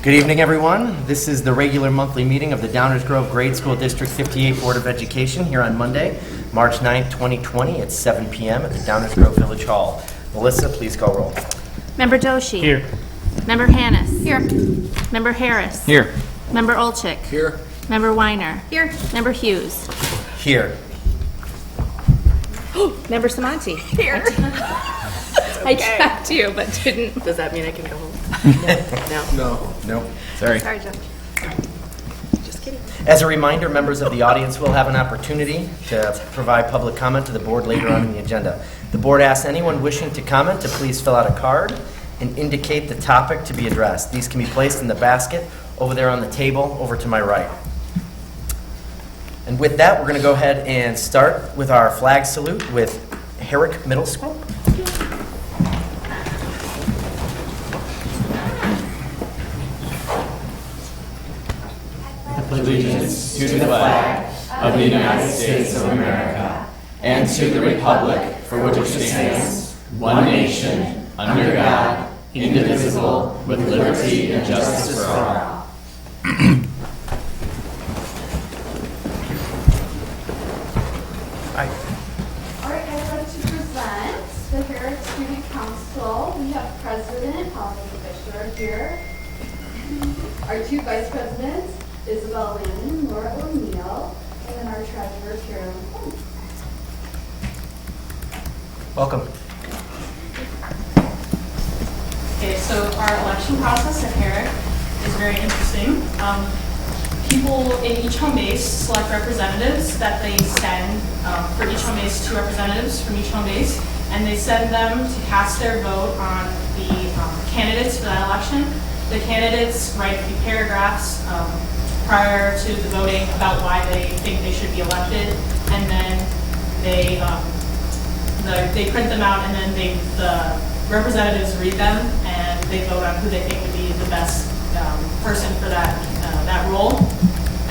Good evening, everyone. This is the regular monthly meeting of the Downers Grove Grade School District 58 Board of Education here on Monday, March 9th, 2020 at 7 p.m. at the Downers Grove Village Hall. Melissa, please call roll. Member Doshi. Here. Member Hannis. Here. Member Harris. Here. Member Olczyk. Here. Member Weiner. Here. Member Hughes. Here. Member Samanti. Here. I checked you, but didn't. Does that mean I can go home? No. No. Sorry. Sorry, Joe. Just kidding. As a reminder, members of the audience will have an opportunity to provide public comment to the board later on in the agenda. The board asks anyone wishing to comment to please fill out a card and indicate the topic to be addressed. These can be placed in the basket over there on the table over to my right. And with that, we're going to go ahead and start with our flag salute with Herrick Middle School. Allegiance to the flag of the United States of America and to the republic for which it stands, one nation, under God, indivisible, with liberty and justice for all. All right, I'd like to present the Herrick Student Council. We have President Paul Fisher here. Our two vice presidents, Isabel Landon and Laura O'Neill, and then our treasurer, Carolyn Holmes. Welcome. Okay, so our election process at Herrick is very interesting. People in each home base select representatives that they send, for each home base, 2 representatives from each home base, and they send them to cast their vote on the candidates for that election. The candidates write a few paragraphs prior to the voting about why they think they should be elected, and then they print them out, and then the representatives read them, and they vote on who they think would be the best person for that role.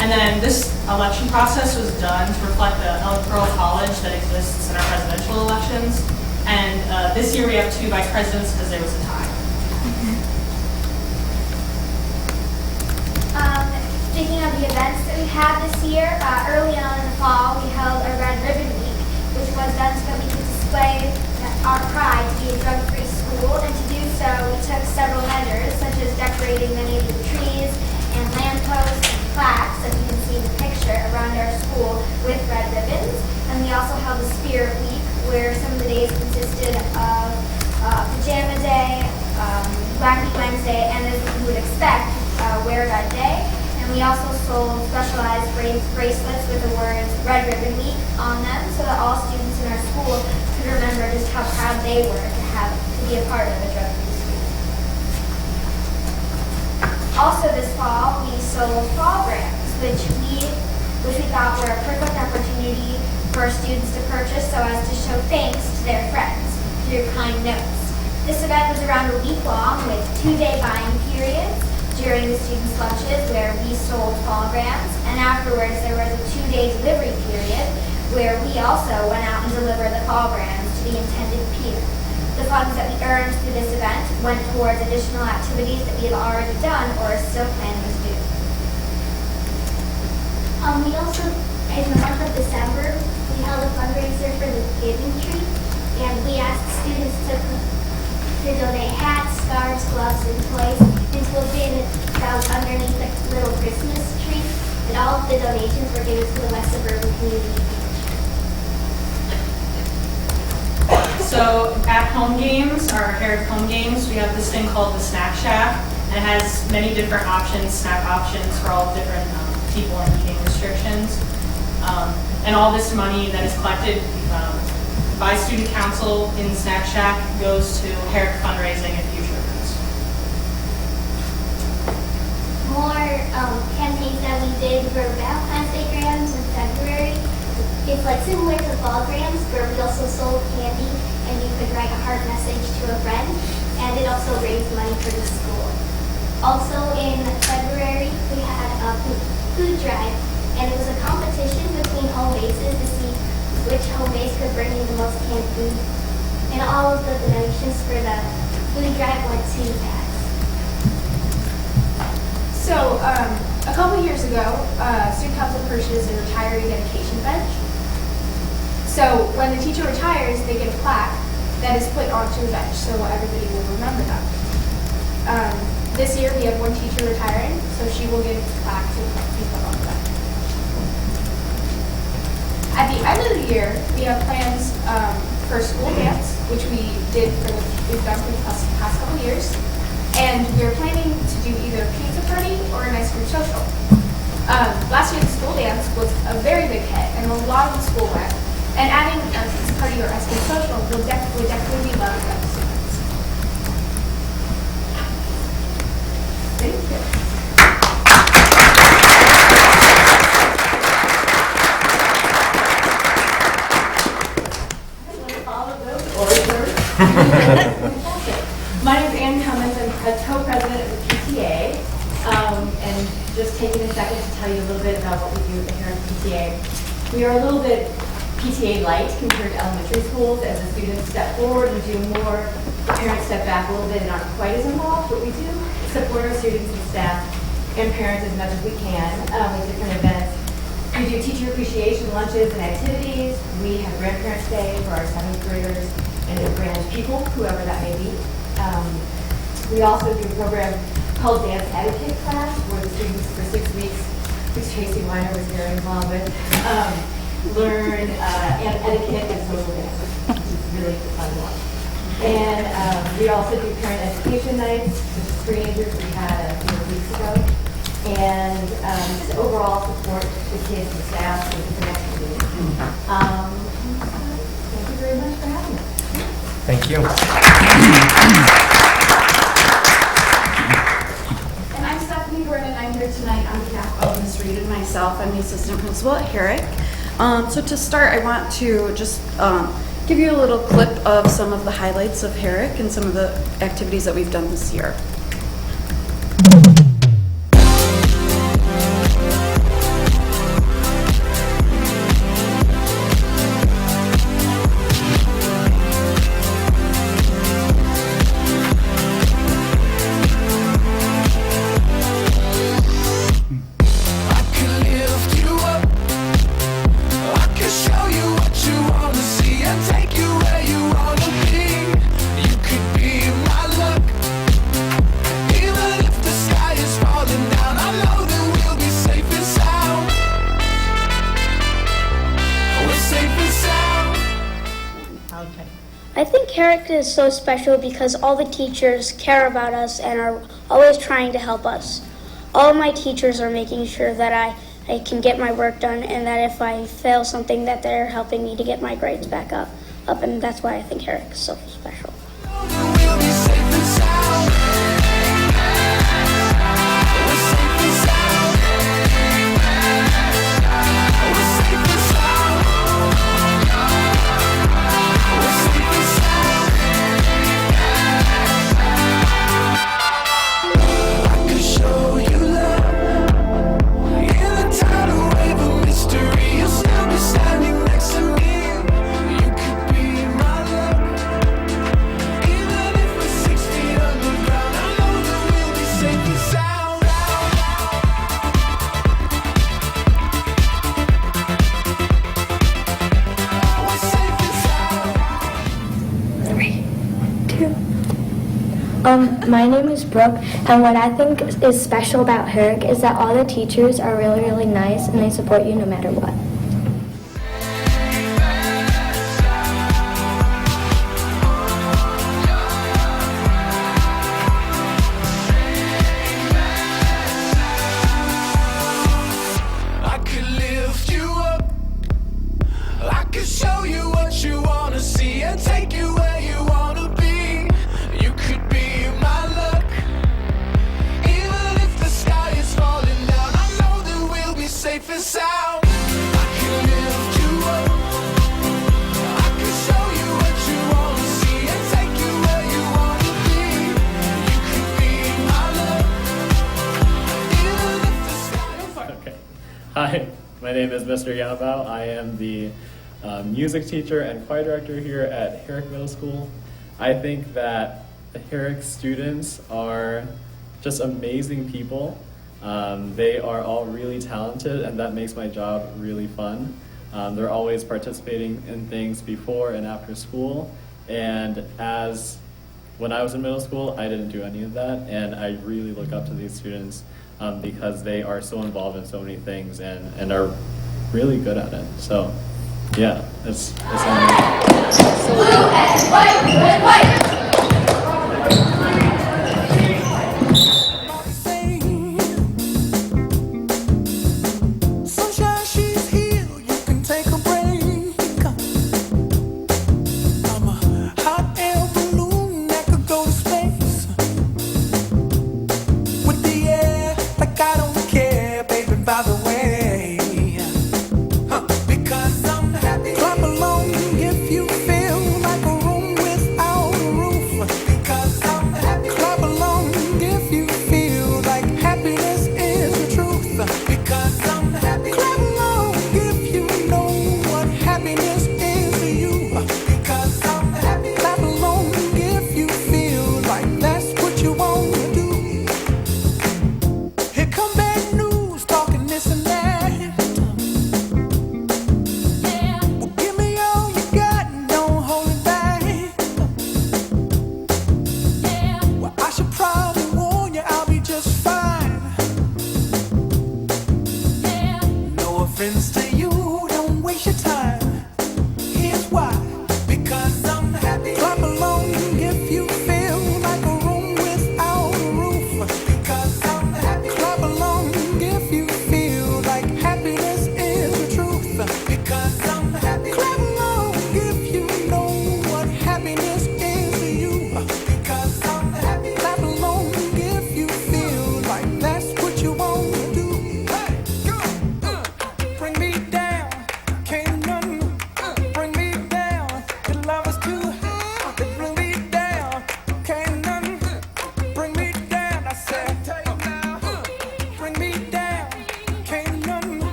And then this election process was done to reflect the electoral college that exists in our presidential elections. And this year we have 2 vice presidents because there was a tie. Speaking of the events that we had this year, early on in the fall, we held a Red Ribbon Week, which was done so that we could display our pride to be a drug-free school. And to do so, we took several measures, such as decorating many of the trees and lampposts and plaques that you can see in the picture around our school with red ribbons. And we also held a Spirit Week, where some of the days consisted of Pajama Day, Black Week Wednesday, and as you would expect, Wear Red Day. And we also sold specialized bracelets with the words Red Ribbon Week on them so that all students in our school could remember just how proud they were to be a part of a drug-free school. Also this fall, we sold fall brands, which we thought were a perfect opportunity for students to purchase so as to show thanks to their friends through kind notes. This event was around a week long with 2-day buying periods during the students' lunches where we sold fall brands, and afterwards there was a 2-day delivery period where we also went out and delivered the fall brands to the intended peer. The funds that we earned through this event went towards additional activities that we have already done or are still planning to do. We also, in the month of December, we held a fundraiser for the giving tree, and we asked students to donate hats, scarves, gloves, and toys into a bin found underneath the little Christmas tree, and all of the donations were given to the West Suburban Community Beach. So at home games, our Herrick home games, we have this thing called the Snack Shack, and it has many different options, snack options for all different people and eating restrictions. And all this money that is collected by Student Council in Snack Shack goes to Herrick fundraising and future events. More campaigns that we did were Valentine's Day grams in February. It's like similar to fall grams, where we also sold candy and you could write a heart message to a friend, and it also raised money for the school. Also in February, we had a food drive, and it was a competition between home bases to see which home base could bring in the most canned food. And all of the donations for the food drive went to bags. ago, Student Council purchased a retiree dedication bench. So when the teacher retires, they get a plaque that is put onto the bench, so everybody will remember them. This year we have one teacher retiring, so she will get a plaque to be put on the bench. At the end of the year, we have plans for school dance, which we've done for the past couple years. And we're planning to do either a pizza party or an ice cream social. Last year the school dance was a very big hit, and a lot of the school went. And adding a pizza party or ice cream social would definitely be loved by the students. Thank you. My name is Ann Cummins. I'm a co-president of the PTA, and just taking a second to tell you a little bit about what we do here at PTA. We are a little bit PTA light compared to elementary schools. As the students step forward, we do more. The parents step back a little bit and aren't quite as involved, but we do support our students and staff and parents as much as we can with different events. We do teacher appreciation lunches and activities. We have Grandparents' Day for our 7th graders and their grand people, whoever that may be. We also do a program called Dance Etiquette Class, where the students for 6 weeks, which Tracy Weiner was very involved with, learn etiquette and social dance, which is really fun to watch. And we also do parent education nights, which is screenagers we had a few weeks ago. And just overall support the kids and staff and different activities. Thank you very much for having us. Thank you. And I'm Stephanie Gordon, and I'm here tonight on behalf of Ms. Reed and myself. I'm the assistant principal at Herrick. So to start, I want to just give you a little clip of some of the highlights of Herrick and some of the activities that we've done this year. I think Herrick is so special because all the teachers care about us and are always trying to help us. All of my teachers are making sure that I can get my work done, and that if I fail something that they're helping me to get my grades back up, and that's why I think Herrick is so special. My name is Brooke, and what I think is special about Herrick is that all the teachers are really, really nice, and they support you no matter what. I could lift you up. I could show you what you wanna see and take you where you wanna be. You could be my luck. Even if the sky is falling down, I know that we'll be safe and sound. I could lift you up. I could show you what you wanna see and take you where you wanna be. You could be my luck. Even if the sky is falling down. Okay. Hi, my name is Mr. Yabao. I am the music teacher and choir director here at Herrick Middle School. I think that the Herrick students are just amazing people. They are all really talented, and that makes my job really fun. They're always participating in things before and after school, and when I was in middle school, I didn't do any of that, and I really look up to these students because they are so involved in so many things and are really good at it. So, yeah, that's Blue and white, blue and white.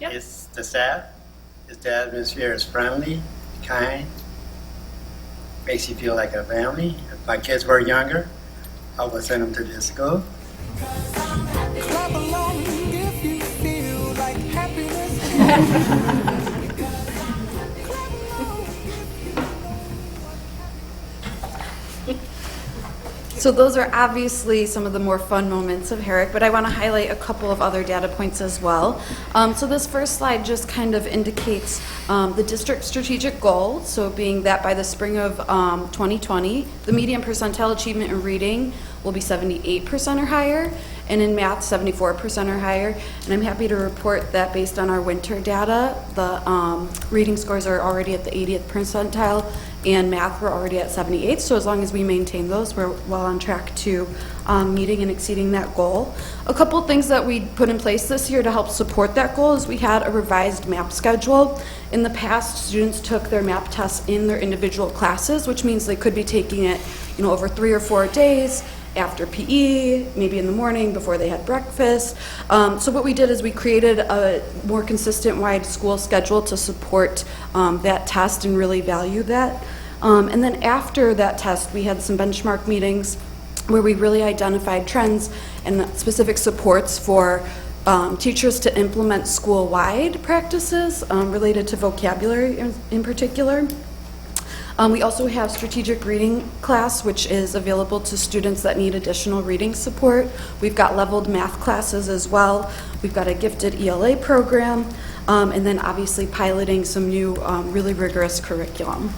It's the staff. The atmosphere is friendly, kind, makes you feel like a family. If my kids were younger, I would send them to this school. So those are obviously some of the more fun moments of Herrick, but I want to highlight a couple of other data points as well. So this first slide just kind of indicates the district strategic goal, so being that by the spring of 2020, the median percentile achievement in reading will be 78% or higher, and in math, 74% or higher. And I'm happy to report that based on our winter data, the reading scores are already at the 80th percentile, and math we're already at 78th. So as long as we maintain those, we're well on track to meeting and exceeding that goal. A couple things that we put in place this year to help support that goal is we had a revised MAP schedule. In the past, students took their MAP tests in their individual classes, which means they could be taking it, over 3 or 4 days, after PE, maybe in the morning before they had breakfast. So what we did is we created a more consistent wide school schedule to support that test and really value that. And then after that test, we had some benchmark meetings where we really identified trends and specific supports for teachers to implement school-wide practices related to vocabulary in particular. We also have strategic reading class, which is available to students that need additional reading support. We've got leveled math classes as well. We've got a gifted ELA program, and then obviously piloting some new really rigorous curriculum.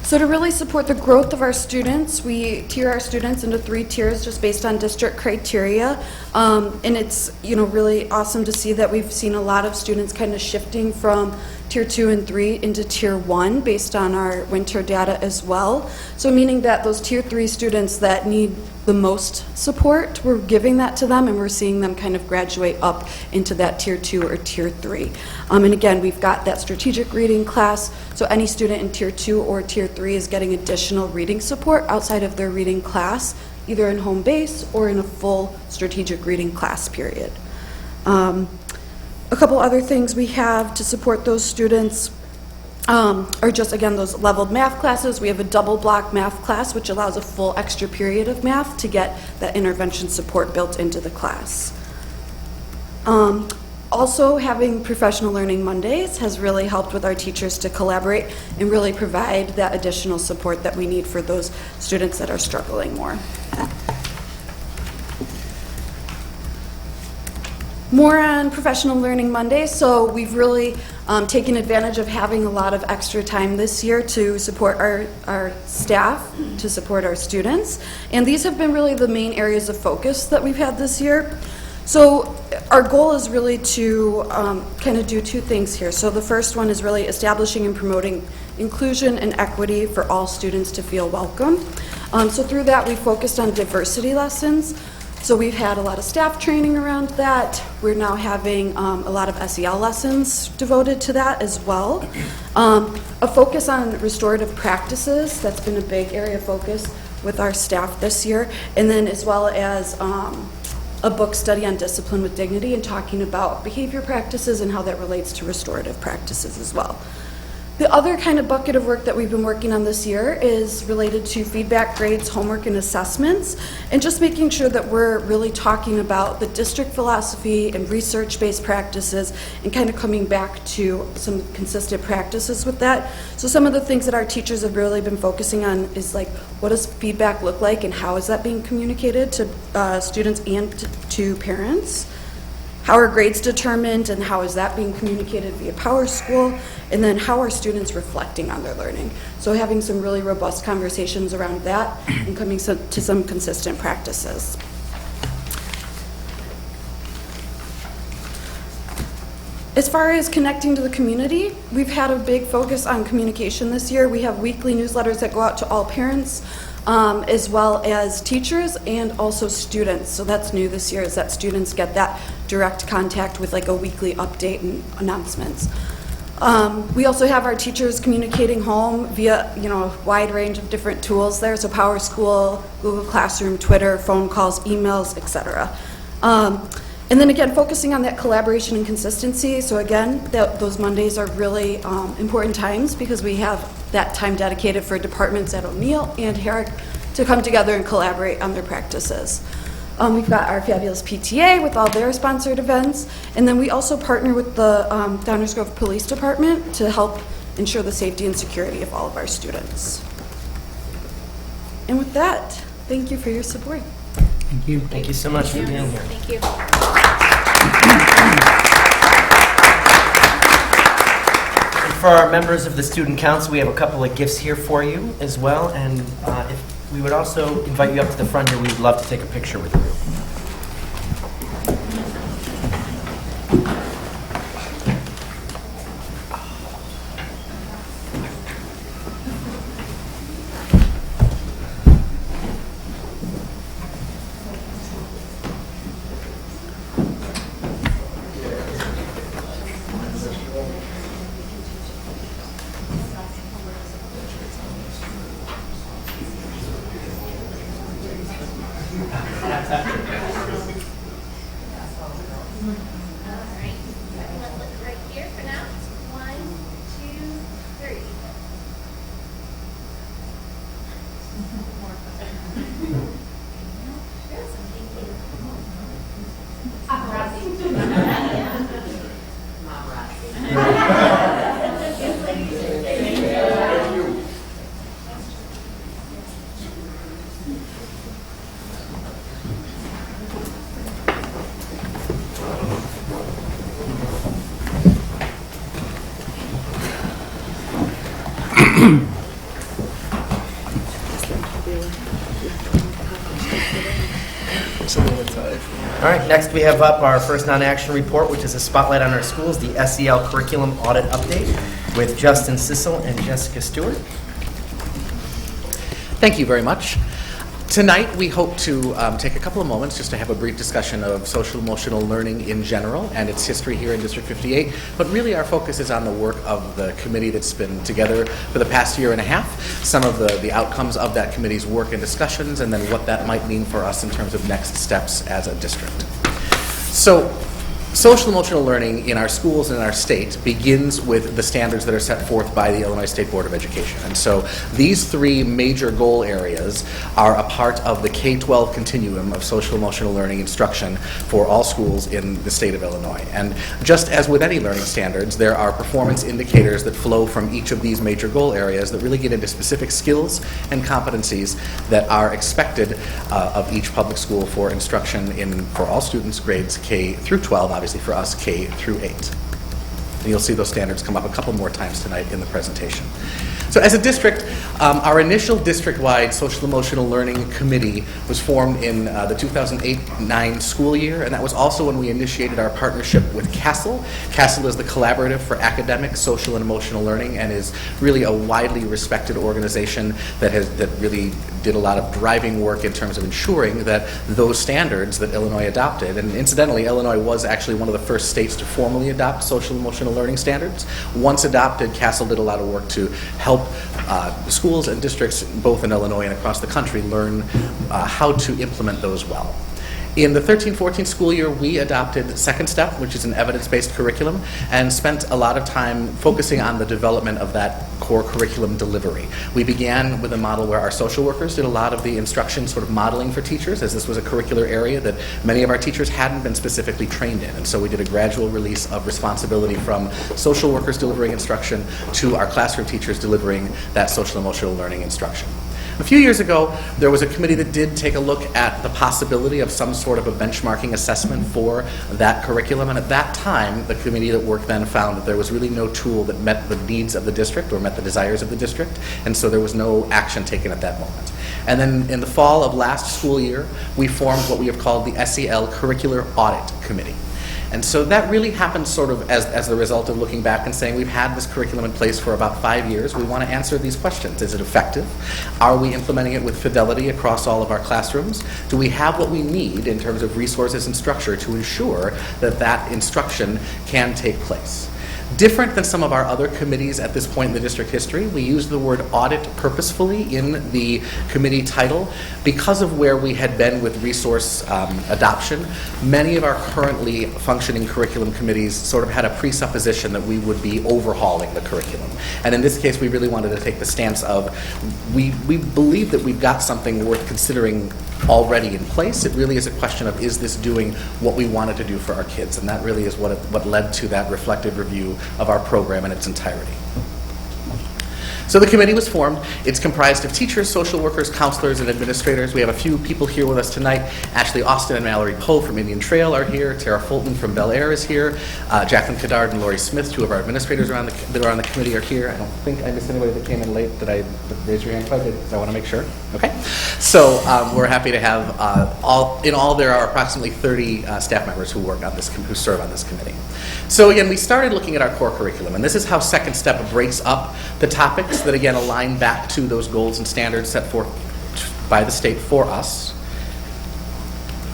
So to really support the growth of our students, we tier our students into 3 tiers just based on district criteria. And it's really awesome to see that we've seen a lot of students kind of shifting from tier 2 and 3 into tier 1 based on our winter data as well. So meaning that those tier 3 students that need the most support, we're giving that to them and we're seeing them kind of graduate up into that tier 2 or tier 3. And again, we've got that strategic reading class, so any student in tier 2 or tier 3 is getting additional reading support outside of their reading class, either in home base or in a full strategic reading class period. A couple other things we have to support those students. are just, again, those leveled math classes. We have a double block math class, which allows a full extra period of math to get that intervention support built into the class. Also, having Professional Learning Mondays has really helped with our teachers to collaborate and really provide that additional support that we need for those students that are struggling more. More on Professional Learning Monday. So we've really taken advantage of having a lot of extra time this year to support our staff, to support our students. And these have been really the main areas of focus that we've had this year. So our goal is really to kind of do two things here. So the first one is really establishing and promoting inclusion and equity for all students to feel welcome. So through that, we focused on diversity lessons. So we've had a lot of staff training around that. We're now having a lot of SEL lessons devoted to that as well. A focus on restorative practices, that's been a big area of focus with our staff this year. And then as well as a book study on discipline with dignity and talking about behavior practices and how that relates to restorative practices as well. The other kind of bucket of work that we've been working on this year is related to feedback, grades, homework, and assessments, and just making sure that we're really talking about the district philosophy and research-based practices and kind of coming back to some consistent practices with that. So some of the things that our teachers have really been focusing on is like, what does feedback look like and how is that being communicated to students and to parents? How are grades determined and how is that being communicated via PowerSchool? And then how are students reflecting on their learning? So having some really robust conversations around that and coming to some consistent practices. As far as connecting to the community, we've had a big focus on communication this year. We have weekly newsletters that go out to all parents, as well as teachers and also students. So that's new this year, is that students get that direct contact with like a weekly update and announcements. We also have our teachers communicating home via, a wide range of different tools there. So PowerSchool, Google Classroom, Twitter, phone calls, emails, etc. And then again, focusing on that collaboration and consistency. So again, those Mondays are really important times because we have that time dedicated for departments at O'Neill and Herrick to come together and collaborate on their practices. We've got our fabulous PTA with all their sponsored events, and then we also partner with the Downers Grove Police Department to help ensure the safety and security of all of our students. And with that, thank you for your support. Thank you. Thank you so much for being here. Thank you. And for our members of the Student Council, we have a couple of gifts here for you as well, and if we would also invite you up to the front here. We'd love to take a picture with you. All right, next we have up our first non-action report, which is a spotlight on our schools, the SEL curriculum audit update with Justin Sissel and Jessica Stewart. Thank you very much. Tonight we hope to take a couple of moments just to have a brief discussion of social emotional learning in general and its history here in District 58, but really our focus is on the work of the committee that's been together for the past year and a half, some of the outcomes of that committee's work and discussions, and then what that might mean for us in terms of next steps as a district. So Social emotional learning in our schools and in our state begins with the standards that are set forth by the Illinois State Board of Education. And so these three major goal areas are a part of the K-12 continuum of social emotional learning instruction for all schools in the state of Illinois. And just as with any learning standards, there are performance indicators that flow from each of these major goal areas that really get into specific skills and competencies that are expected of each public school for instruction for all students, grades K through 12, obviously for us, K through 8. And you'll see those standards come up a couple more times tonight in the presentation. So as a district, our initial district-wide social emotional learning committee was formed in the 2008-9 school year, and that was also when we initiated our partnership with CASEL. CASEL is the Collaborative for Academic, Social, and Emotional Learning, and is really a widely respected organization that really did a lot of driving work in terms of ensuring that those standards that Illinois adopted, and incidentally, Illinois was actually one of the first states to formally adopt social emotional learning standards. Once adopted, CASEL did a lot of work to help schools and districts both in Illinois and across the country learn how to implement those well. In the 13-14 school year, we adopted Second Step, which is an evidence-based curriculum, and spent a lot of time focusing on the development of that core curriculum delivery. We began with a model where our social workers did a lot of the instruction sort of modeling for teachers, as this was a curricular area that many of our teachers hadn't been specifically trained in. And so we did a gradual release of responsibility from social workers delivering instruction to our classroom teachers delivering that social emotional learning instruction. A few years ago, there was a committee that did take a look at the possibility of some sort of a benchmarking assessment for that curriculum, and at that time, the committee that worked then found that there was really no tool that met the needs of the district or met the desires of the district, and so there was no action taken at that moment. And then in the fall of last school year, we formed what we have called the SEL Curricular Audit Committee. And so that really happened sort of as the result of looking back and saying we've had this curriculum in place for about 5 years. We want to answer these questions. Is it effective? Are we implementing it with fidelity across all of our classrooms? Do we have what we need in terms of resources and structure to ensure that that instruction can take place? Different than some of our other committees at this point in the district history, we use the word audit purposefully in the committee title because of where we had been with resource adoption. Many of our currently functioning curriculum committees sort of had a presupposition that we would be overhauling the curriculum. And in this case, we really wanted to take the stance of we believe that we've got something worth considering already in place. It really is a question of, is this doing what we wanted to do for our kids? And that really is what led to that reflective review of our program in its entirety. So the committee was formed. It's comprised of teachers, social workers, counselors, and administrators. We have a few people here with us tonight. Ashley Austin and Mallory Poe from Indian Trail are here. Tara Fulton from Bel Air is here. Jacqueline Cadard and Lori Smith, two of our administrators that are on the committee, are here. I don't think I missed anybody that came in late. Did I raise your hand? I did, because I want to make sure. Okay. So we're happy to have in all there are approximately 30 staff members who work on this, who serve on this committee. So again, we started looking at our core curriculum, and this is how Second Step breaks up the topics that again align back to those goals and standards set forth by the state for us.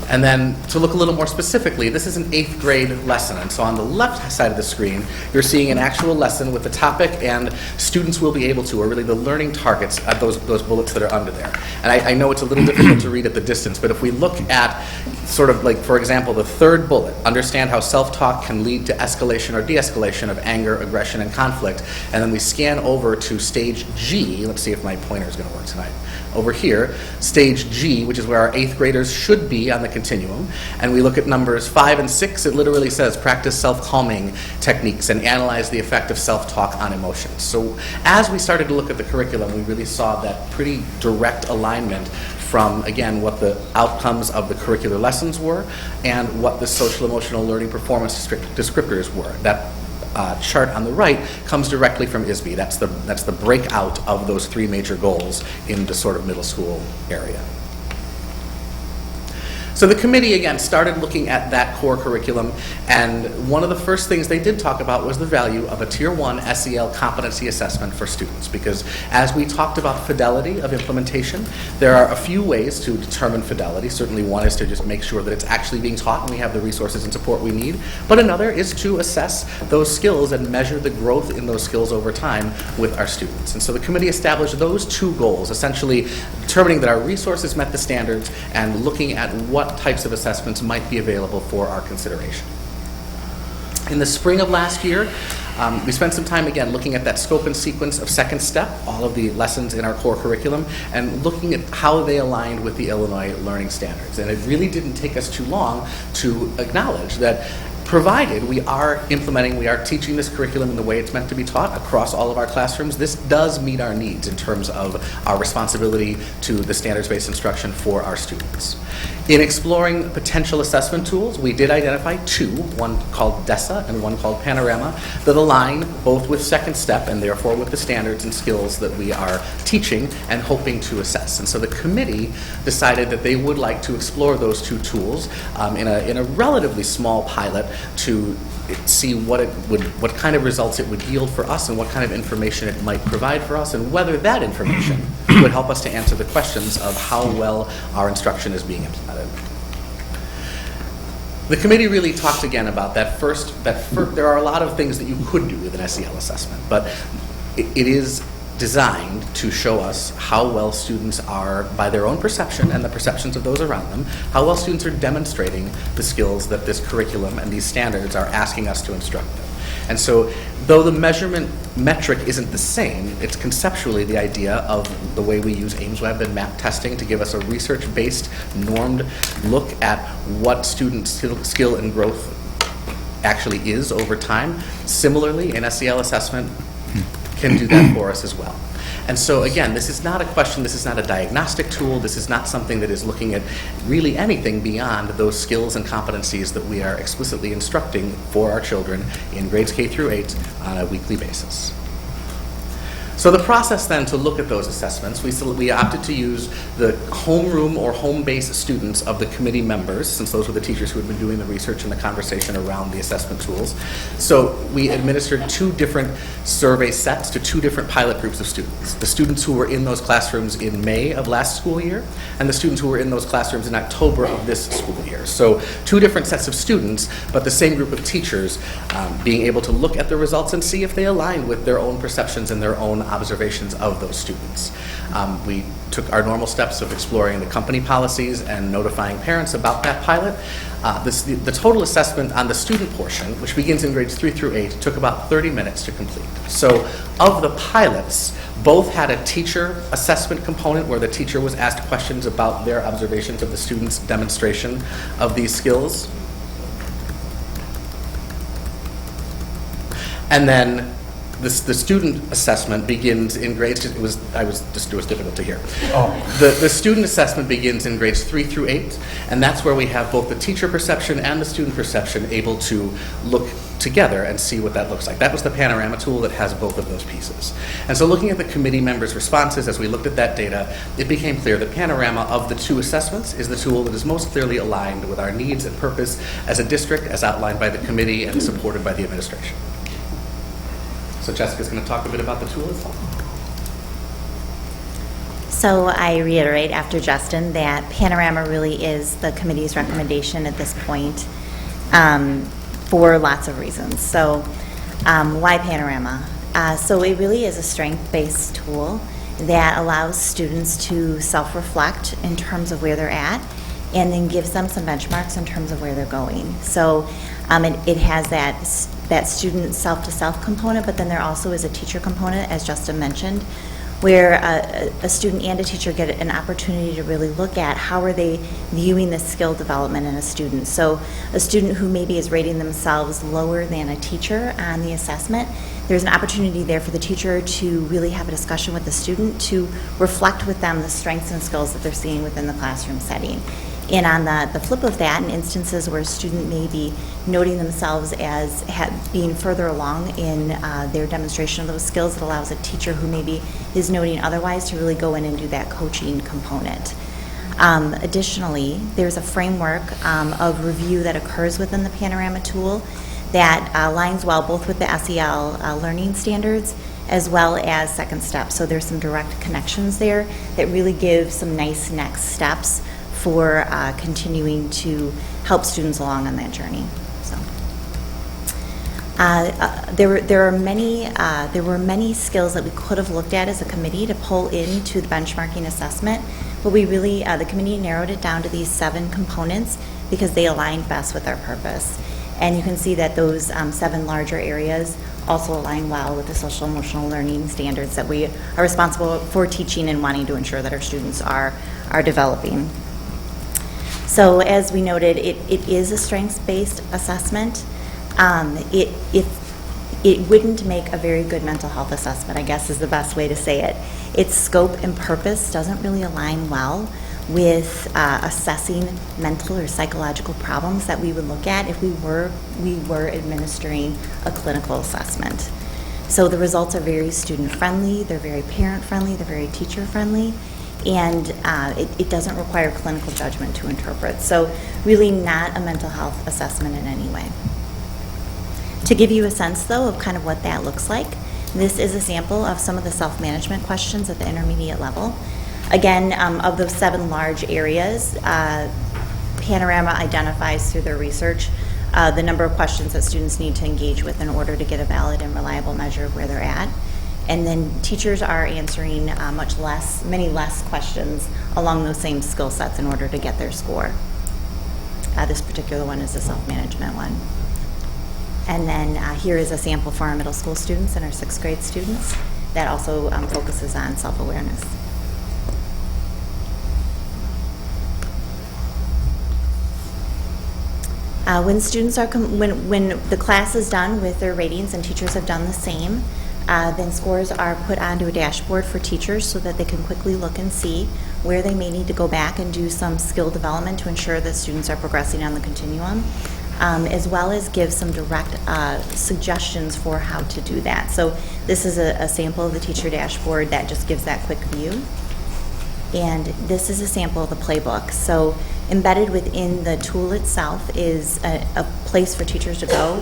And then to look a little more specifically, this is an 8th grade lesson. And so on the left side of the screen, you're seeing an actual lesson with the topic, and students will be able to, or really the learning targets of those bullets that are under there. And I know it's a little difficult to read at the distance, but if we look at sort of like, for example, the 3rd bullet, understand how self-talk can lead to escalation or de-escalation of anger, aggression, and conflict. And then we scan over to stage G. Let's see if my pointer is going to work tonight. Over here, stage G, which is where our 8th graders should be on the continuum, and we look at numbers 5 and 6, it literally says practice self-calming techniques and analyze the effect of self-talk on emotions. So as we started to look at the curriculum, we really saw that pretty direct alignment from, again, what the outcomes of the curricular lessons were and what the social emotional learning performance descriptors were. That chart on the right comes directly from ISB. That's the breakout of those 3 major goals in the sort of middle school area. So the committee, again, started looking at that core curriculum, and one of the first things they did talk about was the value of a Tier 1 SEL competency assessment for students, because as we talked about fidelity of implementation, there are a few ways to determine fidelity. Certainly one is to just make sure that it's actually being taught and we have the resources and support we need, but another is to assess those skills and measure the growth in those skills over time with our students. And so the committee established those 2 goals, essentially determining that our resources met the standards and looking at what types of assessments might be available for our consideration. In the spring of last year, we spent some time again looking at that scope and sequence of second step, all of the lessons in our core curriculum, and looking at how they aligned with the Illinois learning standards. And it really didn't take us too long to acknowledge that provided we are implementing, we are teaching this curriculum in the way it's meant to be taught across all of our classrooms, this does meet our needs in terms of our responsibility to the standards-based instruction for our students. In exploring potential assessment tools, we did identify two, one called DESA and one called Panorama, that align both with second step and therefore with the standards and skills that we are teaching and hoping to assess. And so the committee decided that they would like to explore those two tools in a relatively small pilot to see what kind of results it would yield for us and what kind of information it might provide for us and whether that information would help us to answer the questions of how well our instruction is being implemented. The committee really talked again about that first, there are a lot of things that you could do with an SEL assessment, but it is designed to show us how well students are, by their own perception and the perceptions of those around them, how well students are demonstrating the skills that this curriculum and these standards are asking us to instruct them. And so, though the measurement metric isn't the same, it's conceptually the idea of the way we use Ames-Webb and MAP testing to give us a research-based, normed look at what student skill and growth actually is over time. Similarly, an SEL assessment can do that for us as well. And so again, this is not a question, this is not a diagnostic tool, this is not something that is looking at really anything beyond those skills and competencies that we are explicitly instructing for our children in grades K through 8 on a weekly basis. So the process then to look at those assessments, we opted to use the homeroom or home-based students of the committee members, since those were the teachers who had been doing the research and the conversation around the assessment tools. So we administered two different survey sets to two different pilot groups of students. The students who were in those classrooms in May of last school year, and the students who were in those classrooms in October of this school year. So two different sets of students, but the same group of teachers being able to look at the results and see if they align with their own perceptions and their own observations of those students. We took our normal steps of exploring the company policies and notifying parents about that pilot. The total assessment on the student portion, which begins in grades 3 through 8, took about 30 minutes to complete. So of the pilots, both had a teacher assessment component where the teacher was asked questions about their observations of the students' demonstration of these skills. And then the student assessment begins in grades, it was difficult to hear. The student assessment begins in grades 3 through 8, and that's where we have both the teacher perception and the student perception able to look together and see what that looks like. That was the Panorama tool that has both of those pieces. And so looking at the committee members' responses as we looked at that data, it became clear that Panorama of the two assessments is the tool that is most clearly aligned with our needs and purpose as a district as outlined by the committee and supported by the administration. So Jessica's going to talk a bit about the tool itself. So I reiterate after Justin that Panorama really is the committee's recommendation at this point for lots of reasons. So why Panorama? So it really is a strength-based tool that allows students to self-reflect in terms of where they're at and then gives them some benchmarks in terms of where they're going. So it has that student self-to-self component, but then there also is a teacher component, as Justin mentioned, where a student and a teacher get an opportunity to really look at how are they viewing the skill development in a student. So a student who maybe is rating themselves lower than a teacher on the assessment, there's an opportunity there for the teacher to really have a discussion with the student to reflect with them the strengths and skills that they're seeing within the classroom setting. And on the flip of that, in instances where a student may be noting themselves as being further along in their demonstration of those skills, it allows a teacher who maybe is noting otherwise to really go in and do that coaching component. Additionally, there's a framework of review that occurs within the Panorama tool that aligns well both with the SEL learning standards as well as second step. So there's some direct connections there that really give some nice next steps for continuing to help students along on that journey. So there were many skills that we could have looked at as a committee to pull into the benchmarking assessment, but we really the committee narrowed it down to these 7 components because they aligned best with our purpose. And you can see that those 7 larger areas also align well with the social emotional learning standards that we are responsible for teaching and wanting to ensure that our students are developing. So as we noted, it is a strengths-based assessment. It wouldn't make a very good mental health assessment, I guess is the best way to say it. Its scope and purpose doesn't really align well with assessing mental or psychological problems that we would look at if we were administering a clinical assessment. So the results are very student-friendly, they're very parent-friendly, they're very teacher-friendly, and it doesn't require clinical judgment to interpret. So really not a mental health assessment in any way. To give you a sense, though, of kind of what that looks like, this is a sample of some of the self-management questions at the intermediate level. Again, of those 7 large areas, Panorama identifies through their research the number of questions that students need to engage with in order to get a valid and reliable measure of where they're at. And then teachers are answering many less questions along those same skill sets in order to get their score. This particular one is a self-management one. And then here is a sample for our middle school students and our 6th grade students that also focuses on self-awareness. When students are when the class is done with their ratings and teachers have done the same, then scores are put onto a dashboard for teachers so that they can quickly look and see where they may need to go back and do some skill development to ensure that students are progressing on the continuum, as well as give some direct suggestions for how to do that. So this is a sample of the teacher dashboard that just gives that quick view. And this is a sample of the playbook. So embedded within the tool itself is a place for teachers to go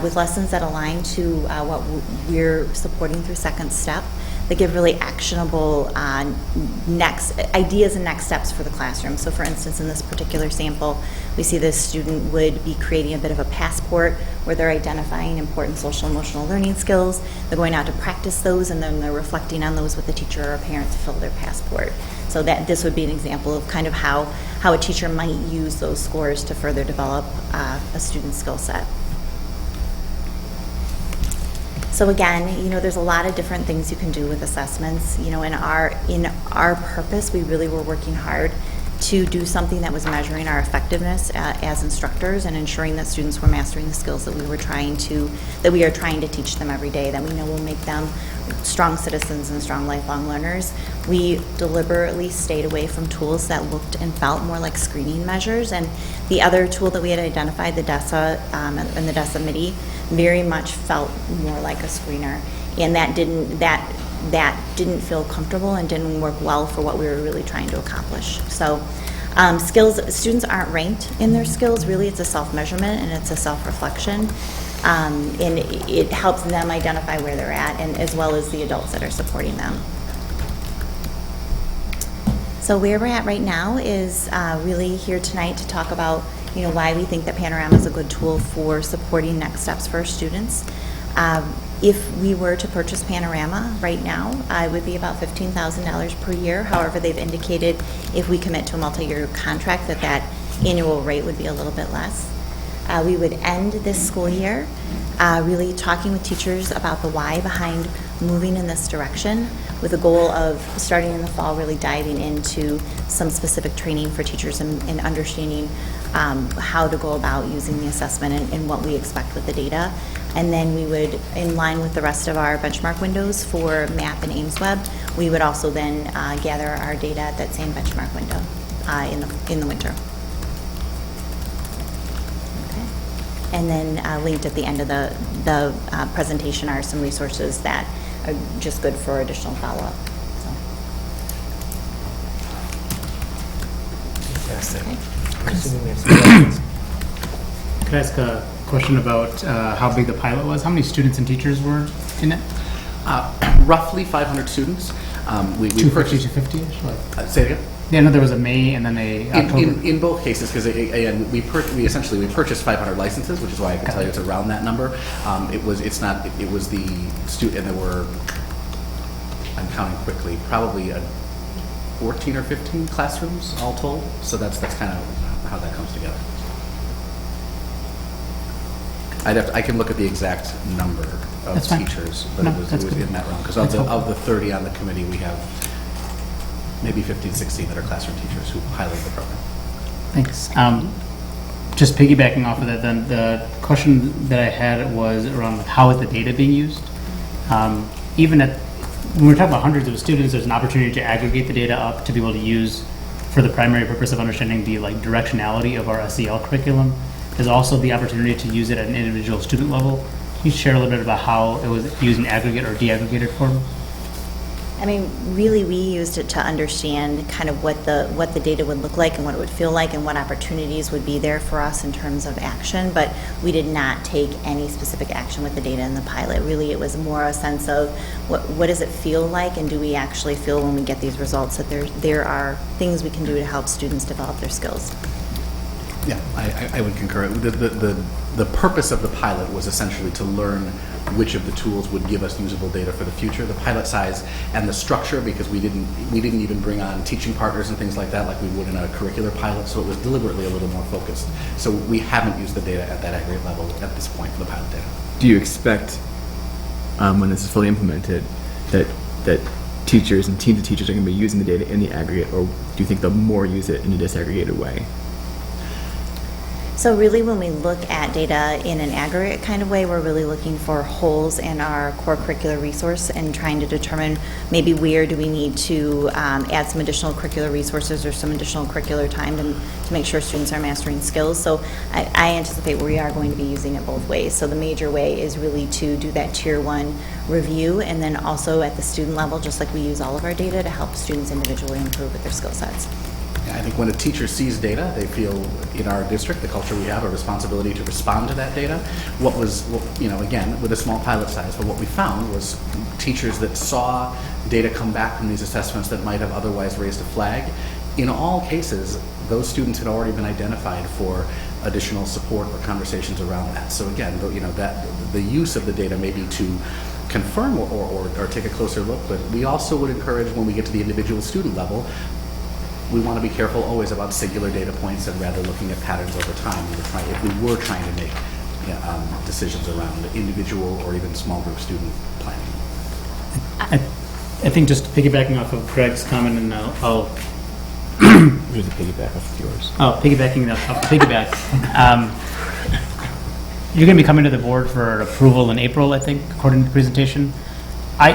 with lessons that align to what we're supporting through Second Step, that give really actionable ideas and next steps for the classroom. So for instance, in this particular sample, we see this student would be creating a bit of a passport where they're identifying important social emotional learning skills. They're going out to practice those, and then they're reflecting on those with the teacher or a parent to fill their passport. So that this would be an example of kind of how a teacher might use those scores to further develop a student's skill set. So again, there's a lot of different things you can do with assessments. In our purpose, we really were working hard to do something that was measuring our effectiveness as instructors and ensuring that students were mastering the skills that we are trying to teach them every day, that we know will make them strong citizens and strong lifelong learners. We deliberately stayed away from tools that looked and felt more like screening measures, and the other tool that we had identified, the DESA and the DESA MIDI, very much felt more like a screener, and that didn't feel comfortable and didn't work well for what we were really trying to accomplish. So students aren't ranked in their skills. Really, it's a self-measurement and it's a self-reflection, and it helps them identify where they're at, and as well as the adults that are supporting them. So where we're at right now is really here tonight to talk about why we think that Panorama is a good tool for supporting next steps for our students. If we were to purchase Panorama right now, it would be about $15,000 per year. However, they've indicated if we commit to a multi-year contract that annual rate would be a little bit less. We would end this school year really talking with teachers about the why behind moving in this direction, with the goal of starting in the fall really diving into some specific training for teachers and understanding how to go about using the assessment and what we expect with the data. And then we would, in line with the rest of our benchmark windows for MAP and AIMSweb, we would also then gather our data at that same benchmark window in the winter. Okay. And then linked at the end of the presentation are some resources that are just good for additional follow-up. Fantastic. Okay. I'm assuming we have some questions. Could I ask a question about how big the pilot was? How many students and teachers were in it? Roughly 500 students. We 250 to 50-ish? Say it again? Yeah, I know there was a May and then a October. In both cases, because we purchased 500 licenses, which is why I can tell you it's around that number. It was the student, and there were, I'm counting quickly, probably 14 or 15 classrooms all told. So that's kind of how that comes together. I can look at the exact number of That's fine. teachers, but No, it was that's good. in that realm. Because That's of the 30 on the committee, we have maybe 15, 16 that are classroom teachers who highlight the program. Thanks. Just piggybacking off of that, then the question that I had was around how is the data being used? Even when we're talking about hundreds of students, there's an opportunity to aggregate the data up to be able to use for the primary purpose of understanding the directionality of our SEL curriculum. There's also the opportunity to use it at an individual student level. Can you share a little bit about how it was used in aggregate or de-aggregated form? I mean, really, we used it to understand kind of what the data would look like and what it would feel like and what opportunities would be there for us in terms of action, but we did not take any specific action with the data in the pilot. Really, it was more a sense of what does it feel like, and do we actually feel when we get these results that there are things we can do to help students develop their skills. Yeah, I would concur. The purpose of the pilot was essentially to learn which of the tools would give us usable data for the future. The pilot size and the structure, because we didn't even bring on teaching partners and things like that like we would in a curricular pilot, so it was deliberately a little more focused. So we haven't used the data at that aggregate level at this point for the pilot data. Do you expect, when this is fully implemented, that teachers and teams of teachers are going to be using the data in the aggregate, or do you think they'll more use it in a disaggregated way? So really, when we look at data in an aggregate kind of way, we're really looking for holes in our core curricular resource and trying to determine maybe where do we need to add some additional curricular resources or some additional curricular time to make sure students are mastering skills. So I anticipate we are going to be using it both ways. So the major way is really to do that tier 1 review, and then also at the student level, just like we use all of our data, to help students individually improve with their skill sets. I think when a teacher sees data, they feel in our district, the culture we have, a responsibility to respond to that data. Again, with a small pilot size, but what we found was teachers that saw data come back from these assessments that might have otherwise raised a flag. In all cases, those students had already been identified for additional support or conversations around that. So again, the use of the data may be to confirm or take a closer look, but we also would encourage, when we get to the individual student level, we want to be careful always about singular data points and rather looking at patterns over time. If we were trying to make decisions around individual or even small group student planning. I think just piggybacking off of Greg's comment, and I'll Here's a piggyback off of yours. Oh, piggybacking off piggyback. You're going to be coming to the board for approval in April, I think, according to the presentation. I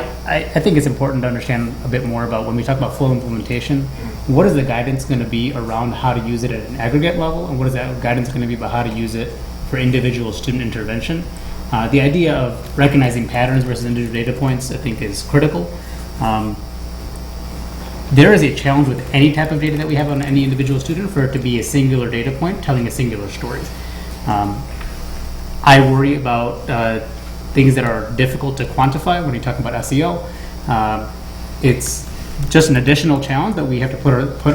think it's important to understand a bit more about when we talk about full implementation, what is the guidance going to be around how to use it at an aggregate level, and what is that guidance going to be about how to use it for individual student intervention? The idea of recognizing patterns versus individual data points, I think, is critical. There is a challenge with any type of data that we have on any individual student for it to be a singular data point telling a singular story. I worry about things that are difficult to quantify when you talk about SEL. It's just an additional challenge that we have to put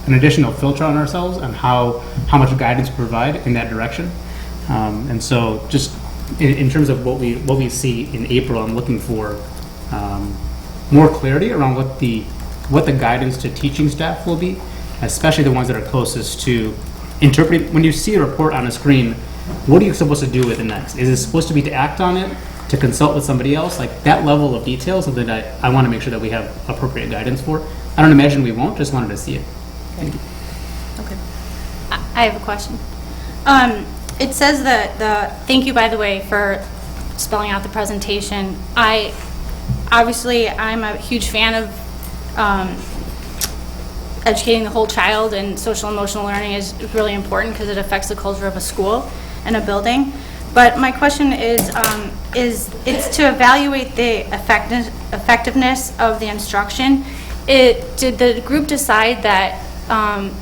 an additional filter on ourselves on how much guidance we provide in that direction. And so just in terms of what we see in April, I'm looking for more clarity around what the guidance to teaching staff will be, especially the ones that are closest to interpreting. When you see a report on a screen, what are you supposed to do with it next? Is it supposed to be to act on it, to consult with somebody else? Like that level of detail is something that I want to make sure that we have appropriate guidance for. I don't imagine we won't, just wanted to see it. Thank you. Okay. I have a question. It says that thank you, by the way, for spelling out the presentation. I'm a huge fan of educating the whole child, and social emotional learning is really important because it affects the culture of a school and a building. But my question is it's to evaluate the effectiveness of the instruction. Did the group decide that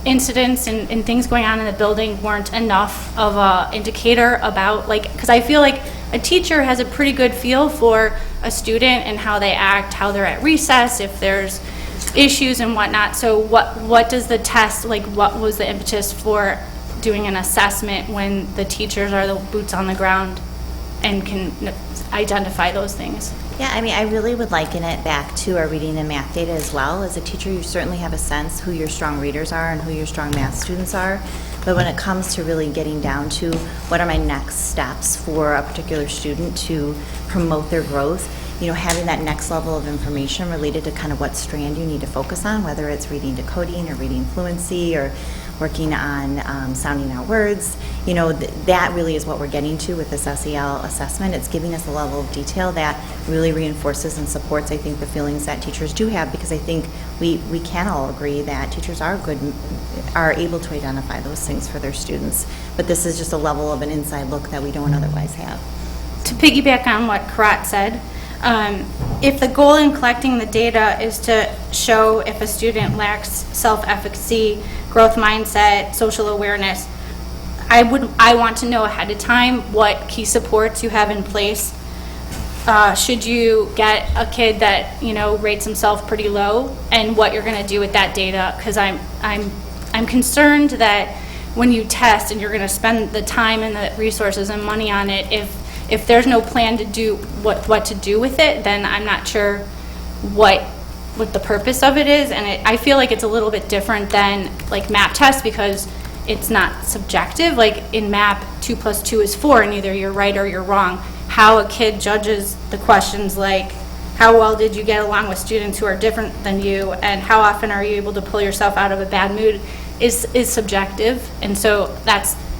incidents and things going on in the building weren't enough of an indicator about, because I feel like a teacher has a pretty good feel for a student and how they act, how they're at recess, if there's issues and whatnot. So what does the test, what was the impetus for doing an assessment when the teachers are the boots on the ground and can identify those things? Yeah, I mean, I really would liken it back to our reading and math data as well. As a teacher, you certainly have a sense who your strong readers are and who your strong math students are. But when it comes to really getting down to what are my next steps for a particular student to promote their growth, you know, having that next level of information related to kind of what strand you need to focus on, whether it's reading decoding or reading fluency or working on sounding out words, you know, that really is what we're getting to with this SEL assessment. It's giving us a level of detail that really reinforces and supports, I think, the feelings that teachers do have, because I think we can all agree that teachers are able to identify those things for their students. But this is just a level of an inside look that we don't otherwise have. To piggyback on what Karat said, if the goal in collecting the data is to show if a student lacks self-efficacy, growth mindset, social awareness, I want to know ahead of time what key supports you have in place. Should you get a kid that, you know, rates himself pretty low, and what you're going to do with that data? Because I'm concerned that when you test and you're going to spend the time and the resources and money on it, if there's no plan to do what to do with it, then I'm not sure what the purpose of it is. And I feel like it's a little bit different than like MAP tests, because it's not subjective. Like in MAP, 2 + 2 is 4, and either you're right or you're wrong. How a kid judges the questions, like how well did you get along with students who are different than you, and how often are you able to pull yourself out of a bad mood, is subjective. And so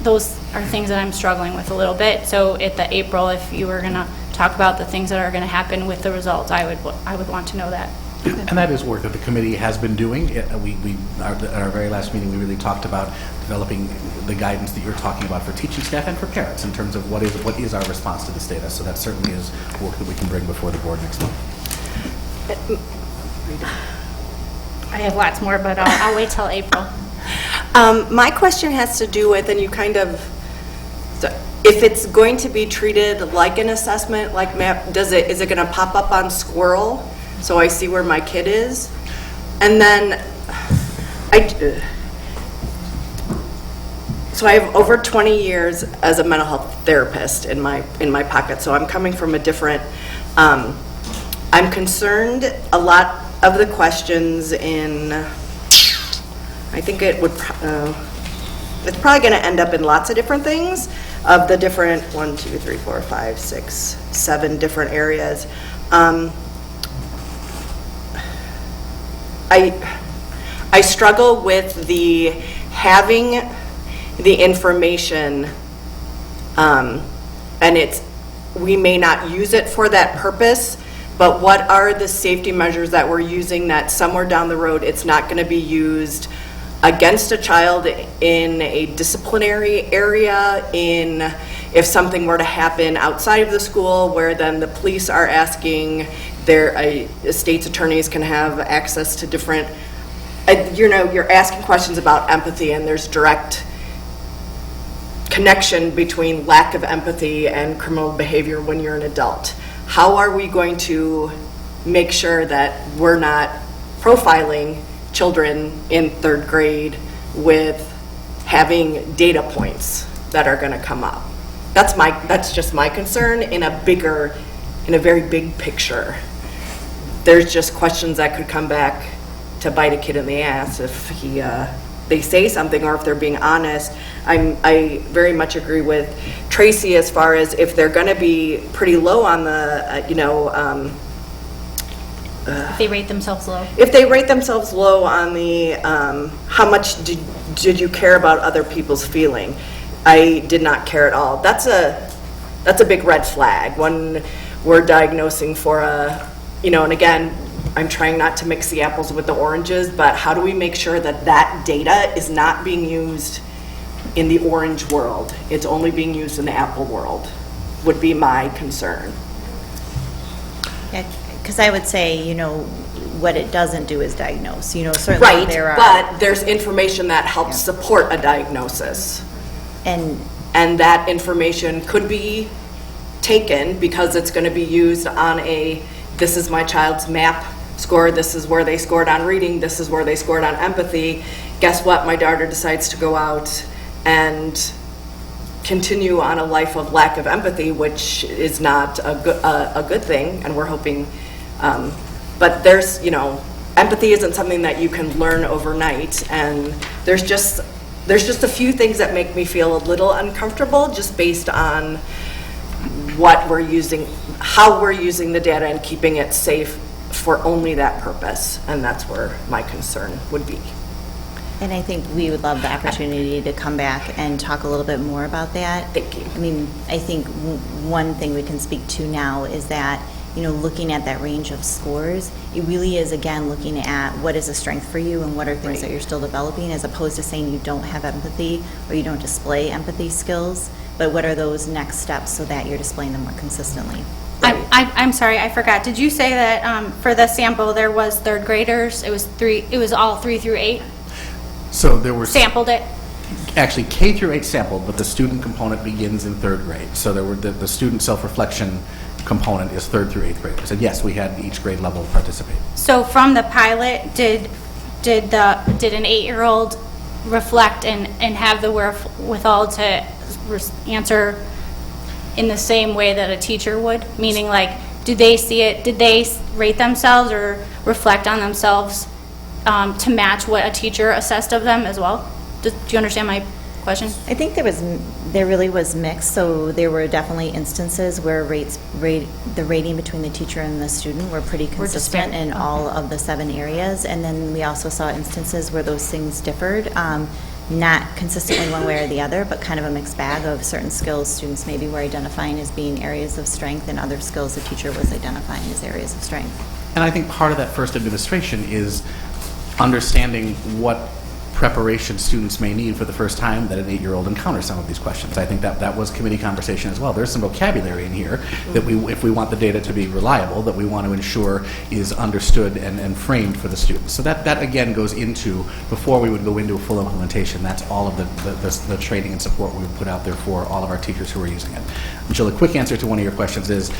those are things that I'm struggling with a little bit. So at the April, if you were going to talk about the things that are going to happen with the results, I would want to know that. And that is work that the committee has been doing. At our very last meeting, we really talked about developing the guidance that you're talking about for teaching staff and for parents in terms of what is our response to this data. So that certainly is work that we can bring before the board next month. I have lots more, but I'll wait till April. My question has to do with, and you kind of, if it's going to be treated like an assessment, like MAP, is it going to pop up on Squirrel so I see where my kid is? And then so I have over 20 years as a mental health therapist in my pocket, so I'm coming from a different, I'm concerned a lot of the questions in, I think it's probably going to end up in lots of different things, of the different 1, 2, 3, 4, 5, 6, 7 different areas. I struggle with having the information, and we may not use it for that purpose, but what are the safety measures that we're using that somewhere down the road it's not going to be used against a child in a disciplinary area, if something were to happen outside of the school, where then the police are asking, state's attorneys can have access to different, you're asking questions about empathy, and there's direct connection between lack of empathy and criminal behavior when you're an adult. How are we going to make sure that we're not profiling children in 3rd grade with having data points that are going to come up? That's just my concern in a very big picture. There's just questions that could come back to bite a kid in the ass if they say something, or if they're being honest. I very much agree with Tracy as far as if they're going to be pretty low on the, if they rate themselves low. If they rate themselves low on the, how much did you care about other people's feeling? I did not care at all. That's a big red flag when we're diagnosing for and again, I'm trying not to mix the apples with the oranges, but how do we make sure that data is not being used in the orange world? It's only being used in the apple world, would be my concern. Yeah, because I would say, what it doesn't do is diagnose. Certainly right, there are. But there's information that helps support a diagnosis. And that information could be taken because it's going to be used on this is my child's MAP score, this is where they scored on reading, this is where they scored on empathy. Guess what? My daughter decides to go out and continue on a life of lack of empathy, which is not a good thing, and we're hoping, but there's, empathy isn't something that you can learn overnight, and there's just a few things that make me feel a little uncomfortable just based on what we're using, how we're using the data and keeping it safe for only that purpose, and that's where my concern would be. And I think we would love the opportunity to come back and talk a little bit more about that. Thank you. I mean, I think one thing we can speak to now is that, looking at that range of scores, it really is, again, looking at what is a strength for you and what are things that you're still developing, as opposed to saying you don't have empathy or you don't display empathy skills, but what are those next steps so that you're displaying them more consistently. I'm sorry, I forgot. Did you say that for the sample there was third graders? It was all 3 through 8? So there were sampled it? Actually, K through 8 sampled, but the student component begins in 3rd grade. So there were the student self-reflection component is 3rd through 8th graders. And yes, we had each grade level participate. So from the pilot, did an 8-year-old reflect and have the wherewithal to answer in the same way that a teacher would? Meaning, like, did they see it? Did they rate themselves or reflect on themselves to match what a teacher assessed of them as well? Do you understand my question? I think there really was mixed. So there were definitely instances where the rating between the teacher and the student were pretty consistent in all of the 7 areas. And then we also saw instances where those things differed, not consistently one way or the other, but kind of a mixed bag of certain skills students maybe were identifying as being areas of strength, and other skills the teacher was identifying as areas of strength. And I think part of that first administration is understanding what preparation students may need for the first time that an 8-year-old encounters some of these questions. I think that was committee conversation as well. There's some vocabulary in here that if we want the data to be reliable, that we want to ensure is understood and framed for the students. So that again goes into, before we would go into a full implementation, that's all of the training and support we would put out there for all of our teachers who are using it. Jill, a quick answer to one of your questions is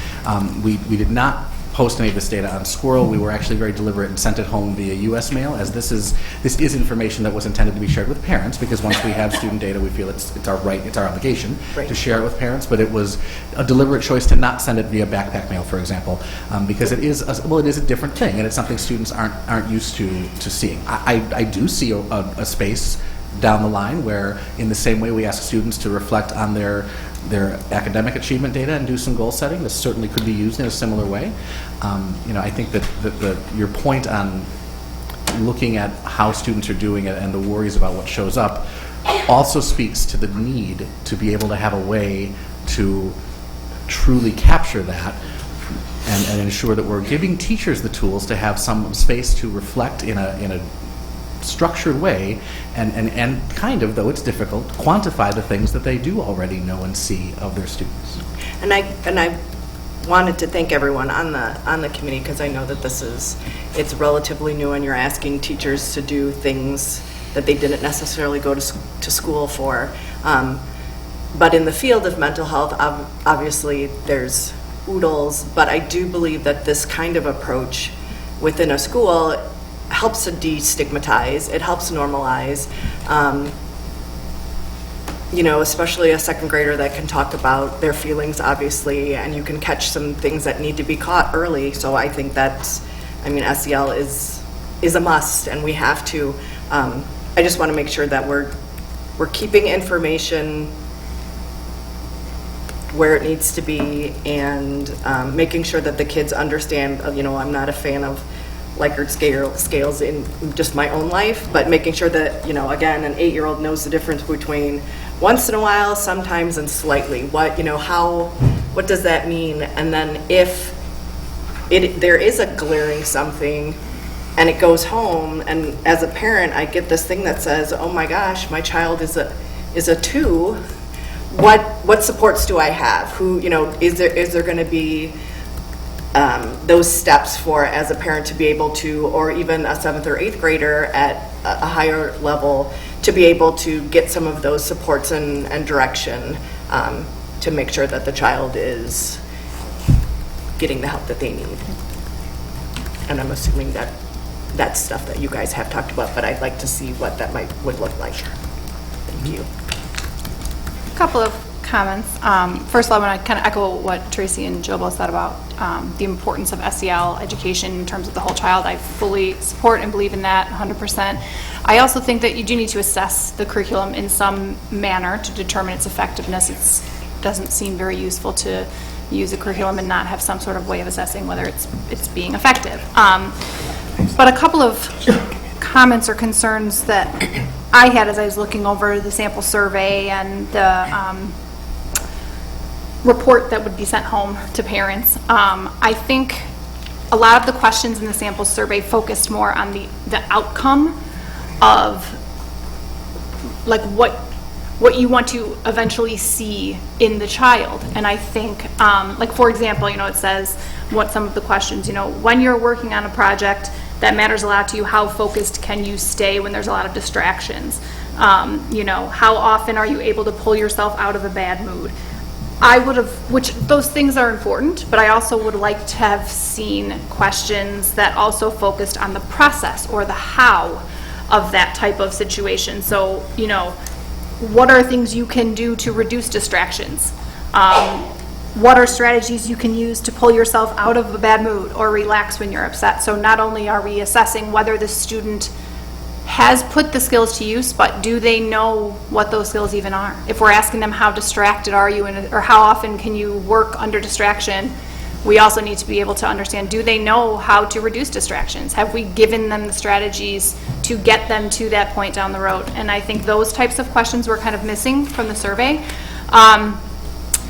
we did not post any of this data on Squirrel. We were actually very deliberate and sent it home via U.S. mail, as this is information that was intended to be shared with parents, because once we have student data, we feel it's our right, it's our obligation to share it with parents. But it was a deliberate choice to not send it via backpack mail, for example, because it is a different thing, and it's something students aren't used to seeing. I do see a space down the line where, in the same way we ask students to reflect on their academic achievement data and do some goal setting, this certainly could be used in a similar way. I think that your point on looking at how students are doing it and the worries about what shows up also speaks to the need to be able to have a way to truly capture that and ensure that we're giving teachers the tools to have some space to reflect in a structured way and kind of, though it's difficult, quantify the things that they do already know and see of their students. And I wanted to thank everyone on the committee, because I know that it's relatively new and you're asking teachers to do things that they didn't necessarily go to school for. But in the field of mental health, obviously there's oodles, but I do believe that this kind of approach within a school helps to destigmatize, it helps normalize, especially a 2nd grader that can talk about their feelings, obviously, and you can catch some things that need to be caught early. So I think SEL is a must, and we have to. I just want to make sure that we're keeping information where it needs to be, and making sure that the kids understand. I'm not a fan of Likert scales in just my own life, but making sure that, again, an 8-year-old knows the difference between once in a while, sometimes, and slightly. What does that mean? And then if there is a glaring something and it goes home, and as a parent, I get this thing that says, oh my gosh, my child is a 2, what supports do I have? Is there going to be those steps for, as a parent, to be able to, or even a 7th or 8th grader at a higher level, to be able to get some of those supports and direction to make sure that the child is getting the help that they need. And I'm assuming that that's stuff that you guys have talked about, but I'd like to see what that would look like. Thank you. A couple of comments. First of all, I want to kind of echo what Tracy and Joe both said about the importance of SEL education in terms of the whole child. I fully support and believe in that 100%. I also think that you do need to assess the curriculum in some manner to determine its effectiveness. It doesn't seem very useful to use a curriculum and not have some sort of way of assessing whether it's being effective. But a couple of comments or concerns that I had as I was looking over the sample survey and the report that would be sent home to parents. I think a lot of the questions in the sample survey focused more on the outcome of like what you want to eventually see in the child. And I think, like for example, it says what some of the questions, when you're working on a project that matters a lot to you, how focused can you stay when there's a lot of distractions? How often are you able to pull yourself out of a bad mood? I would have, which those things are important, but I also would like to have seen questions that also focused on the process or the how of that type of situation. So, what are things you can do to reduce distractions? What are strategies you can use to pull yourself out of a bad mood or relax when you're upset? So not only are we assessing whether the student has put the skills to use, but do they know what those skills even are? If we're asking them how distracted are you or how often can you work under distraction, we also need to be able to understand, do they know how to reduce distractions? Have we given them the strategies to get them to that point down the road? And I think those types of questions were kind of missing from the survey.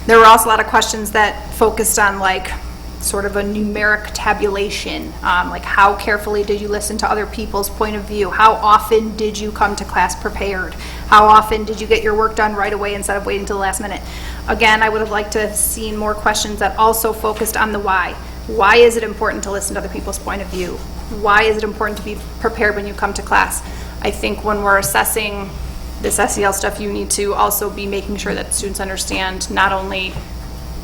There were also a lot of questions that focused on like sort of a numeric tabulation, like how carefully did you listen to other people's point of view? How often did you come to class prepared? How often did you get your work done right away instead of waiting till the last minute? Again, I would have liked to have seen more questions that also focused on the why. Why is it important to listen to other people's point of view? Why is it important to be prepared when you come to class? I think when we're assessing this SEL stuff, you need to also be making sure that students understand not only,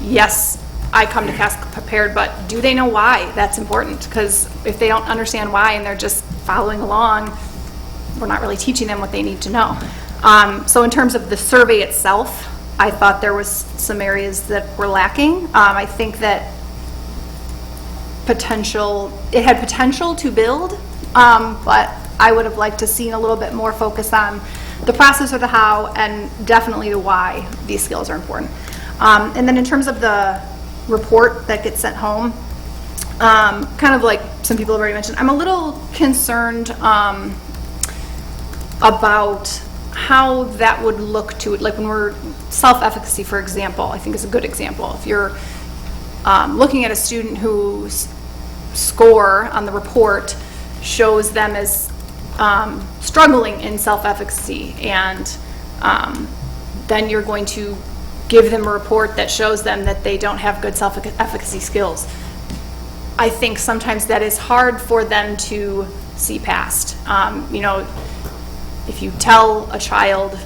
yes, I come to class prepared, but do they know why that's important? Because if they don't understand why and they're just following along, we're not really teaching them what they need to know. So in terms of the survey itself, I thought there was some areas that were lacking. I think that it had potential to build, but I would have liked to seen a little bit more focus on the process or the how, and definitely the why these skills are important. And then in terms of the report that gets sent home, kind of like some people have already mentioned, I'm a little concerned about how that would look to it. Like when we're self-efficacy, for example, I think is a good example. If you're looking at a student whose score on the report shows them as struggling in self-efficacy, and then you're going to give them a report that shows them that they don't have good self-efficacy skills. I think sometimes that is hard for them to see past. If you tell a child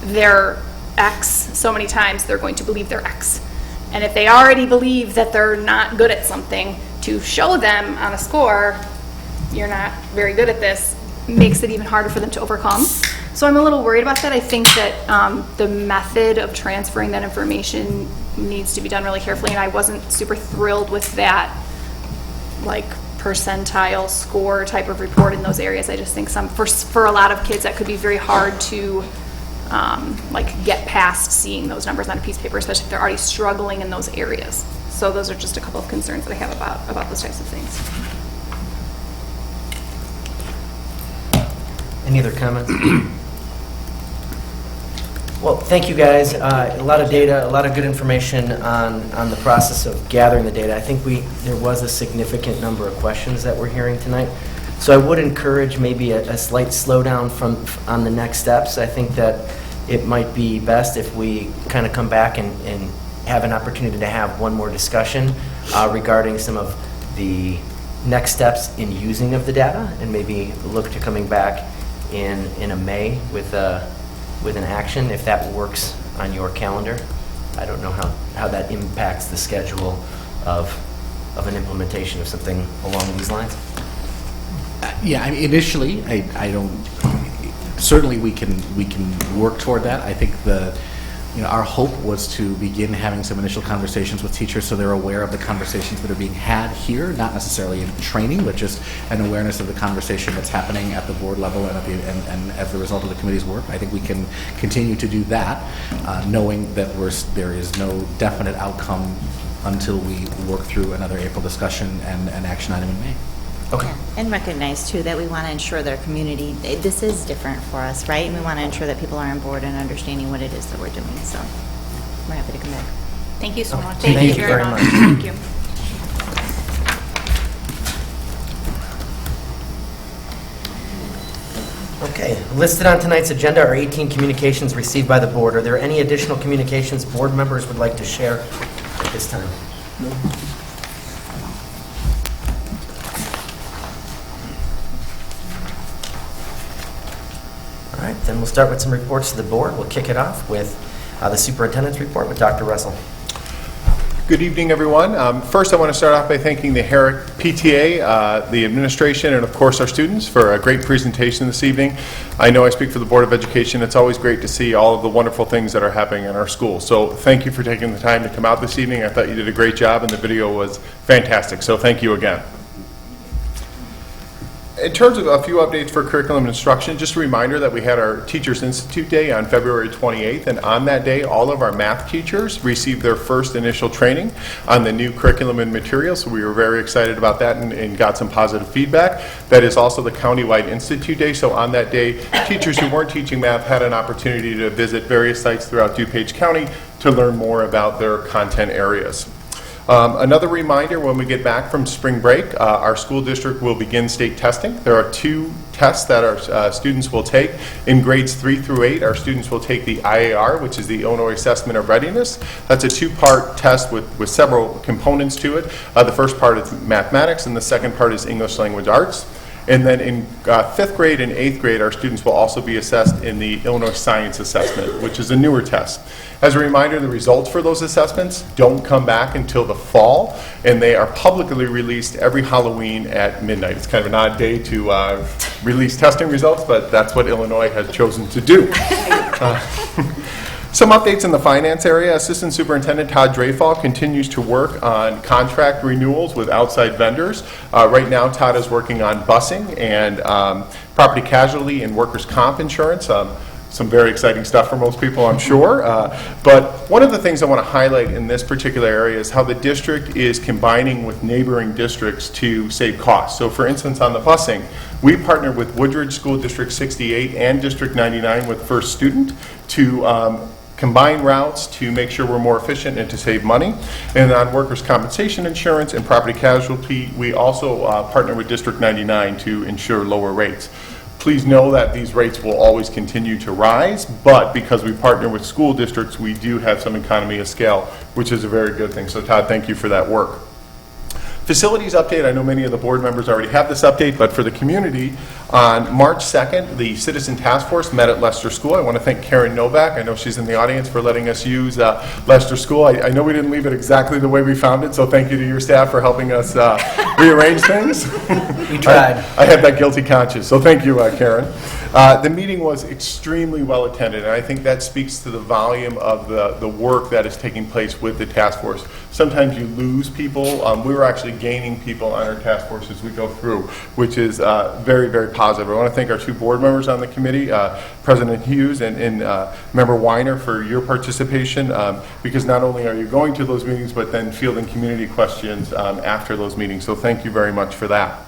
they're X so many times, they're going to believe they're X. And if they already believe that they're not good at something, to show them on a score, you're not very good at this, makes it even harder for them to overcome. So I'm a little worried about that. I think that the method of transferring that information needs to be done really carefully, and I wasn't super thrilled with that like percentile score type of report in those areas. I just think for a lot of kids that could be very hard to like get past seeing those numbers on a piece of paper, especially if they're already struggling in those areas. So those are just a couple of concerns that I have about those types of things. Any other comments? Well, thank you guys. A lot of data, a lot of good information on the process of gathering the data. I think there was a significant number of questions that we're hearing tonight. So I would encourage maybe a slight slowdown on the next steps. I think that it might be best if we kind of come back and have an opportunity to have one more discussion regarding some of the next steps in using of the data, and maybe look to coming back in a May with an action, if that works on your calendar. I don't know how that impacts the schedule of an implementation of something along these lines. Yeah, I mean, initially, I don't. Certainly, we can work toward that. I think our hope was to begin having some initial conversations with teachers so they're aware of the conversations that are being had here, not necessarily in training, but just an awareness of the conversation that's happening at the board level and as a result of the committee's work. I think we can continue to do that, knowing that there is no definite outcome until we work through another April discussion and an action item in May. Okay. Yeah, and recognize too that we want to ensure that our community, this is different for us, right? And we want to ensure that people are on board and understanding what it is that we're doing. So we're happy to come back. Thank you so much. Thank you very much. Thank you. Okay, listed on tonight's agenda are 18 communications received by the board. Are there any additional communications board members would like to share at this time? No. All right, then we'll start with some reports to the board. We'll kick it off with the superintendent's report with Dr. Russell. Good evening, everyone. First, I want to start off by thanking the Herrick PTA, the administration, and of course our students for a great presentation this evening. I know I speak for the Board of Education. It's always great to see all of the wonderful things that are happening in our school. So thank you for taking the time to come out this evening. I thought you did a great job and the video was fantastic. So thank you again. In terms of a few updates for curriculum instruction, just a reminder that we had our Teachers Institute Day on February 28th, and on that day, all of our math teachers received their first initial training on the new curriculum and materials, so we were very excited about that and got some positive feedback. That is also the Countywide Institute Day, so on that day, teachers who weren't teaching math had an opportunity to visit various sites throughout DuPage County to learn more about their content areas. Another reminder, when we get back from spring break, our school district will begin state testing. There are 2 tests that our students will take. In grades 3 through 8, our students will take the IAR, which is the Illinois Assessment of Readiness. That's a 2-part test with several components to it. The first part is mathematics, and the second part is English Language Arts. And then in 5th grade and 8th grade, our students will also be assessed in the Illinois Science Assessment, which is a newer test. As a reminder, the results for those assessments don't come back until the fall, and they are publicly released every Halloween at midnight. It's kind of an odd day to release testing results, but that's what Illinois has chosen to do. Some updates in the finance area. Assistant Superintendent Todd Dreyfall continues to work on contract renewals with outside vendors. Right now, Todd is working on busing and property casualty and workers' comp insurance. Some very exciting stuff for most people, I'm sure. But one of the things I want to highlight in this particular area is how the district is combining with neighboring districts to save costs. So for instance, on the busing, we partner with Woodridge School District 68 and District 99 with First Student to combine routes to make sure we're more efficient and to save money. And on workers' compensation insurance and property casualty, we also partner with District 99 to ensure lower rates. Please know that these rates will always continue to rise, but because we partner with school districts, we do have some economy of scale, which is a very good thing. So Todd, thank you for that work. Facilities update, I know many of the board members already have this update, but for the community, on March 2nd, the Citizen Task Force met at Leicester School. I want to thank Karen Novak. I know she's in the audience for letting us use Leicester School. I know we didn't leave it exactly the way we found it, so thank you to your staff for helping us rearrange things. We tried. I had that guilty conscience, so thank you, Karen. The meeting was extremely well attended, and I think that speaks to the volume of the work that is taking place with the task force. Sometimes you lose people. We were actually gaining people on our task force as we go through, which is very, very positive. I want to thank our 2 board members on the committee, President Hughes and Member Weiner, for your participation, because not only are you going to those meetings, but then fielding community questions after those meetings. So thank you very much for that.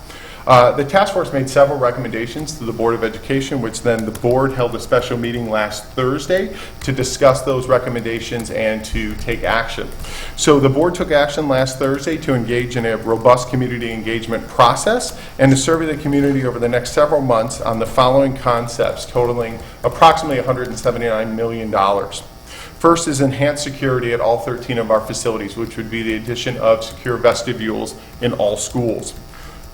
The task force made several recommendations to the Board of Education, which then the board held a special meeting last Thursday to discuss those recommendations and to take action. So the board took action last Thursday to engage in a robust community engagement process and to survey the community over the next several months on the following concepts, totaling approximately $179 million. First is enhanced security at all 13 of our facilities, which would be the addition of secure vestibules in all schools.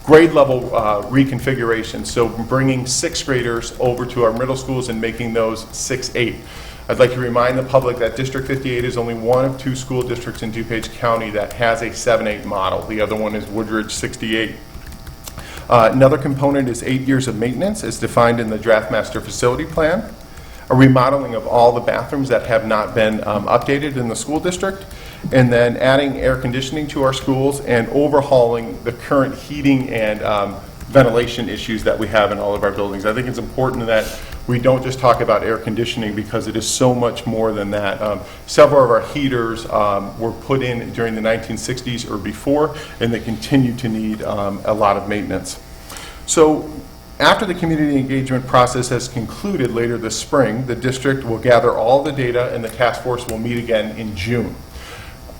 Grade level reconfiguration, so bringing 6th graders over to our middle schools and making those 6-8. I'd like to remind the public that District 58 is only one of 2 school districts in DuPage County that has a 7-8 model. The other one is Woodridge 68. Another component is 8 years of maintenance as defined in the Draft Master Facility Plan. a remodeling of all the bathrooms that have not been updated in the school district, and then adding air conditioning to our schools and overhauling the current heating and ventilation issues that we have in all of our buildings. I think it's important that we don't just talk about air conditioning because it is so much more than that. Several of our heaters were put in during the 1960s or before, and they continue to need a lot of maintenance. So after the community engagement process has concluded later this spring, the district will gather all the data and the task force will meet again in June.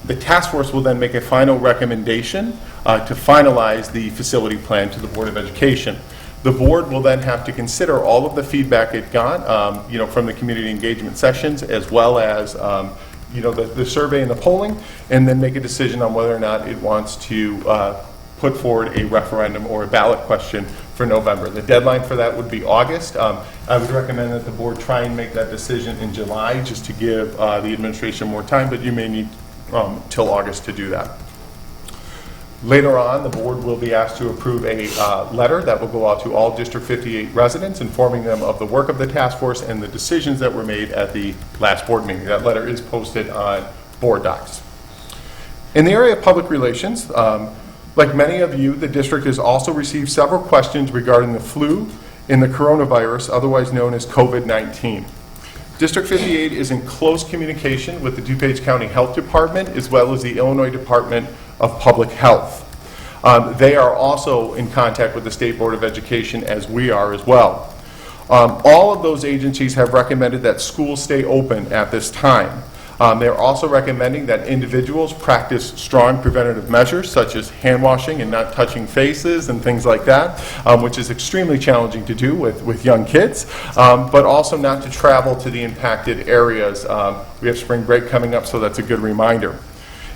The task force will then make a final recommendation to finalize the facility plan to the Board of Education. The board will then have to consider all of the feedback it got, from the community engagement sessions, as well as, the survey and the polling, and then make a decision on whether or not it wants to put forward a referendum or a ballot question for November. The deadline for that would be August. I would recommend that the board try and make that decision in July, just to give the administration more time, but you may need till August to do that. Later on, the board will be asked to approve a letter that will go out to all District 58 residents, informing them of the work of the task force and the decisions that were made at the last board meeting. That letter is posted on board docs. In the area of public relations, like many of you, the district has also received several questions regarding the flu and the coronavirus, otherwise known as COVID-19. District 58 is in close communication with the DuPage County Health Department as well as the Illinois Department of Public Health. They are also in contact with the State Board of Education, as we are as well. All of those agencies have recommended that schools stay open at this time. They're also recommending that individuals practice strong preventative measures such as hand washing and not touching faces and things like that, which is extremely challenging to do with young kids, but also not to travel to the impacted areas. We have spring break coming up, so that's a good reminder.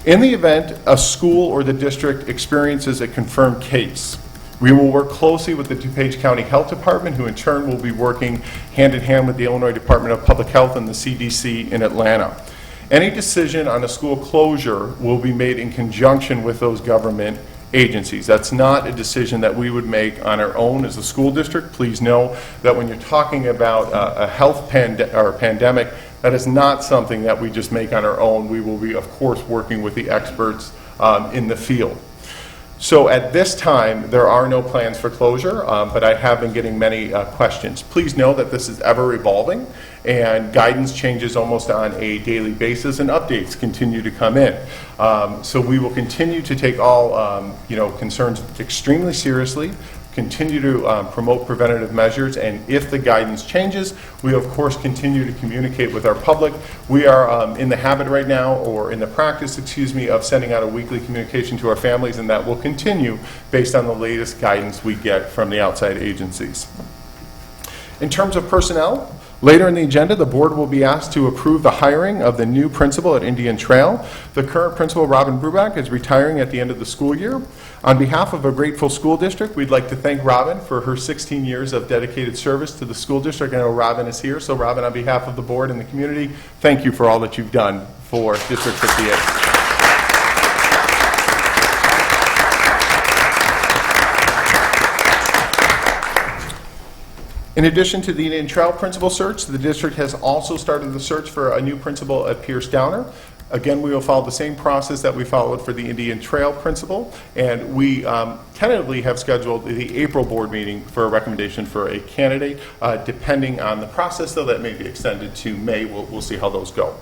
In the event a school or the district experiences a confirmed case, we will work closely with the DuPage County Health Department, who in turn will be working hand in hand with the Illinois Department of Public Health and the CDC in Atlanta. Any decision on a school closure will be made in conjunction with those government agencies. That's not a decision that we would make on our own as a school district. Please know that when you're talking about a health pandemic, that is not something that we just make on our own. We will be, of course, working with the experts in the field. So at this time, there are no plans for closure, but I have been getting many questions. Please know that this is ever evolving, and guidance changes almost on a daily basis, and updates continue to come in. So we will continue to take all concerns extremely seriously, continue to promote preventative measures, and if the guidance changes, we of course continue to communicate with our public. We are in the habit right now, or in the practice, of sending out a weekly communication to our families, and that will continue based on the latest guidance we get from the outside agencies. In terms of personnel, later in the agenda, the board will be asked to approve the hiring of the new principal at Indian Trail. The current principal, Robin Bruback, is retiring at the end of the school year. On behalf of a grateful school district, we'd like to thank Robin for her 16 years of dedicated service to the school district. I know Robin is here, so Robin, on behalf of the board and the community, thank you for all that you've done for District 58. In addition to the Indian Trail principal search, the district has also started the search for a new principal at Pierce Downer. Again, we will follow the same process that we followed for the Indian Trail principal, and we tentatively have scheduled the April board meeting for a recommendation for a candidate. Depending on the process, though, that may be extended to May. We'll see how those go.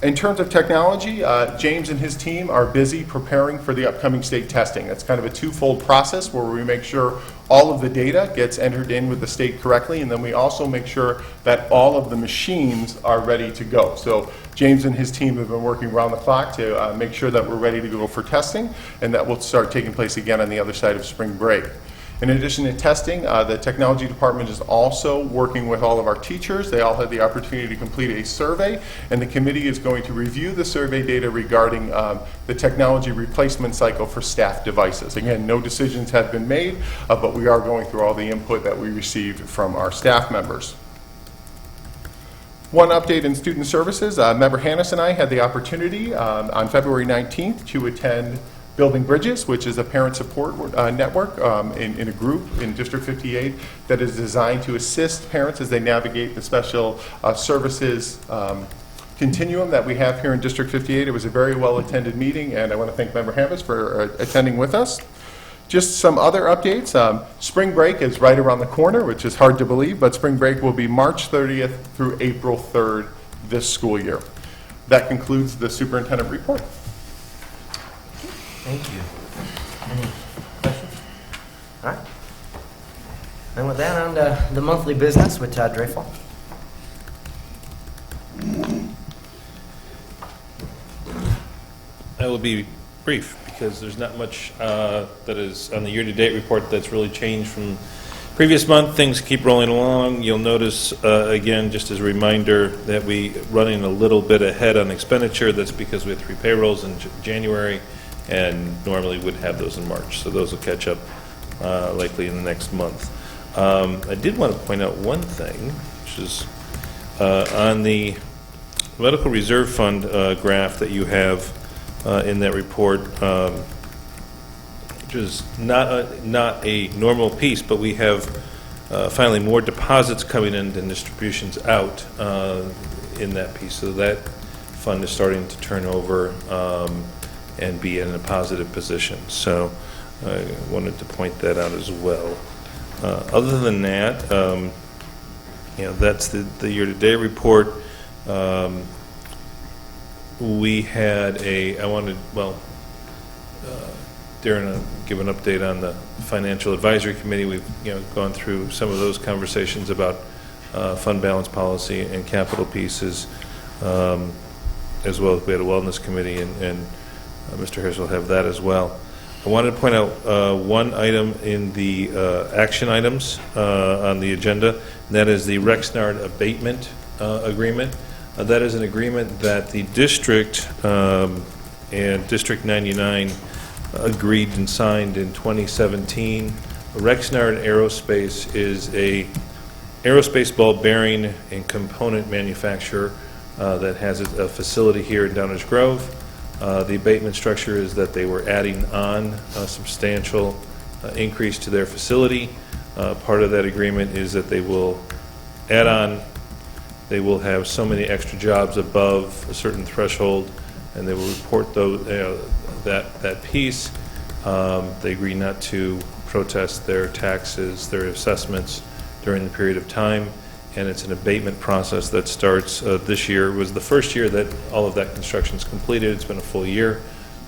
In terms of technology, James and his team are busy preparing for the upcoming state testing. It's kind of a twofold process where we make sure all of the data gets entered in with the state correctly, and then we also make sure that all of the machines are ready to go. So James and his team have been working around the clock to make sure that we're ready to go for testing, and that will start taking place again on the other side of spring break. In addition to testing, the technology department is also working with all of our teachers. They all had the opportunity to complete a survey, and the committee is going to review the survey data regarding the technology replacement cycle for staff devices. Again, no decisions have been made, but we are going through all the input that we received from our staff members. One update in student services, Member Hannes and I had the opportunity on February 19th to attend Building Bridges, which is a parent support network in a group in District 58 that is designed to assist parents as they navigate the special services continuum that we have here in District 58. It was a very well-attended meeting, and I want to thank Member Hammond for attending with us. Just some other updates. Spring break is right around the corner, which is hard to believe, but spring break will be March 30th through April 3rd this school year. That concludes the superintendent report. Thank you. Any questions? All right. And with that, on to the monthly business with Todd Dreyfus. I will be brief because there's not much that is on the year-to-date report that's really changed from previous month. Things keep rolling along. You'll notice, again, just as a reminder, that we running a little bit ahead on expenditure. That's because we had 3 payrolls in January and normally would have those in March. So those will catch up likely in the next month. I did want to point out one thing, which is on the Medical Reserve Fund graph that you have in that report, which is not a normal piece, but we have finally more deposits coming in than distributions out in that piece. So that fund is starting to turn over and be in a positive position. So I wanted to point that out as well. Other than that, that's the year-to-date report. We had Darren will give an update on the Financial Advisory Committee. We've gone through some of those conversations about fund balance policy and capital pieces, as well as we had a Wellness Committee, and Mr. Harris will have that as well. I wanted to point out one item in the action items on the agenda, and that is the Rexnard abatement agreement. That is an agreement that the district and District 99 agreed and signed in 2017. Rexnard Aerospace is a aerospace ball bearing and component manufacturer that has a facility here in Downers Grove. The abatement structure is that they were adding on a substantial increase to their facility. Part of that agreement is that they will add on. They will have so many extra jobs above a certain threshold, and they will report those, that piece. They agree not to protest their taxes, their assessments during the period of time, and it's an abatement process that starts this year. It was the first year that all of that construction is completed. It's been a full year,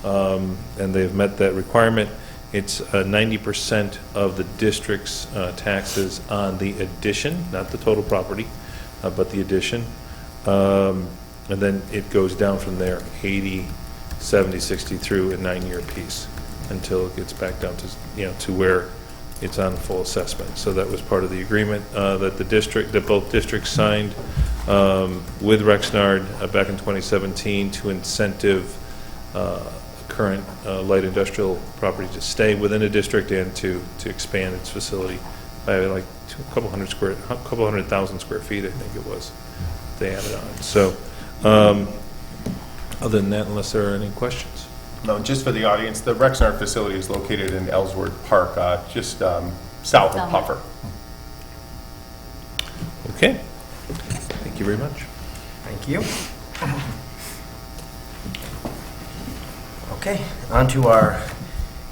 and they've met that requirement. It's 90% of the district's taxes on the addition, not the total property, but the addition. And then it goes down from there, 80, 70, 60 through a 9-year piece until it gets back down to, to where it's on full assessment. So that was part of the agreement that both districts signed with Rexnard back in 2017 to incentive current light industrial property to stay within a district and to expand its facility by like a couple 100,000 square feet, I think it was, they added on. So other than that, unless there are any questions. No, just for the audience, the Rexnard facility is located in Ellsworth Park, just south of Puffer. Okay. Thank you very much. Thank you. Okay, on to our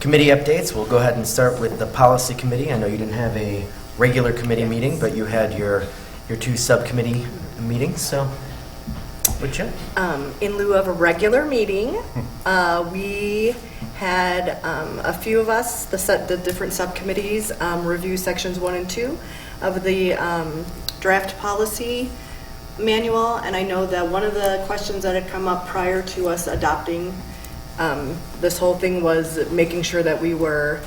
committee updates. We'll go ahead and start with the policy committee. I know you didn't have a regular committee meeting, but you had your 2 subcommittee meetings, so would you? In lieu of a regular meeting, we had a few of us, the different subcommittees, review sections 1 and 2 of the draft policy manual. And I know that one of the questions that had come up prior to us adopting this whole thing was making sure that we were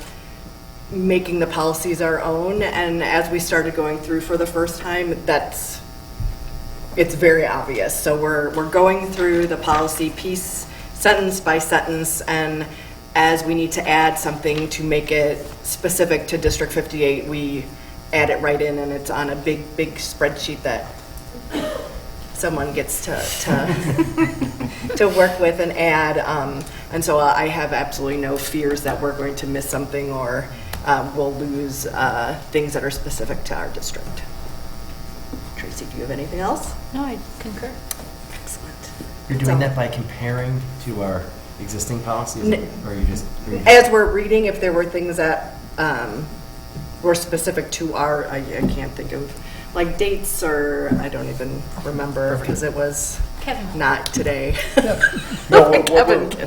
making the policies our own. And as we started going through for the first time, it's very obvious. So we're going through the policy piece, sentence by sentence, and as we need to add something to make it specific to District 58, we add it right in, and it's on a big spreadsheet that someone gets to to work with and add. And so I have absolutely no fears that we're going to miss something or we'll lose things that are specific to our district. Tracy, do you have anything else? No, I concur. Excellent. You're doing that by comparing to our existing policies, or are you just? As we're reading, if there were things that were specific to our, I can't think of, like dates or I don't even remember because it was not today. No,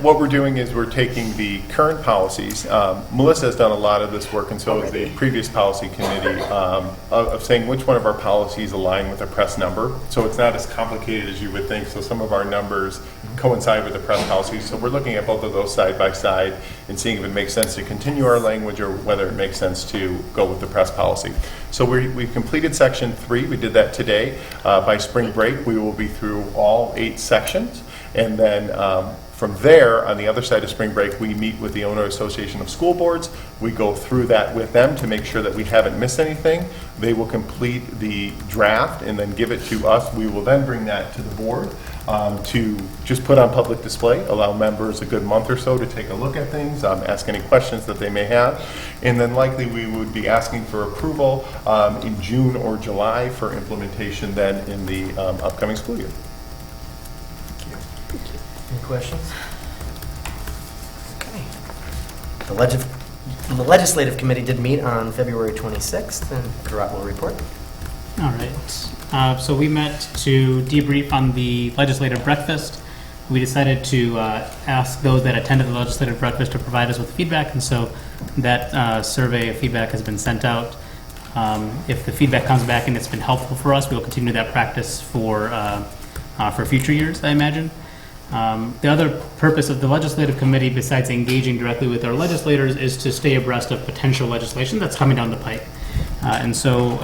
what we're doing is we're taking the current policies. Melissa has done a lot of this work, and so has the previous policy committee, of saying which one of our policies align with the press number. So it's not as complicated as you would think. So some of our numbers coincide with the press policies. So we're looking at both of those side by side and seeing if it makes sense to continue our language or whether it makes sense to go with the press policy. So we've completed section 3. We did that today. By spring break, we will be through all 8 sections. And then from there, on the other side of spring break, we meet with the Illinois Association of School Boards. We go through that with them to make sure that we haven't missed anything. They will complete the draft and then give it to us. We will then bring that to the board to just put on public display, allow members a good month or so to take a look at things, ask any questions that they may have. And then likely we would be asking for approval in June or July for implementation then in the upcoming school year. Any questions? Okay. The Legislative Committee did meet on February 26th, and Karat will report. All right. So we met to debrief on the legislative breakfast. We decided to ask those that attended the legislative breakfast to provide us with feedback, and so that survey of feedback has been sent out. If the feedback comes back and it's been helpful for us, we'll continue that practice for future years, I imagine. The other purpose of the legislative committee, besides engaging directly with our legislators, is to stay abreast of potential legislation that's coming down the pike. And so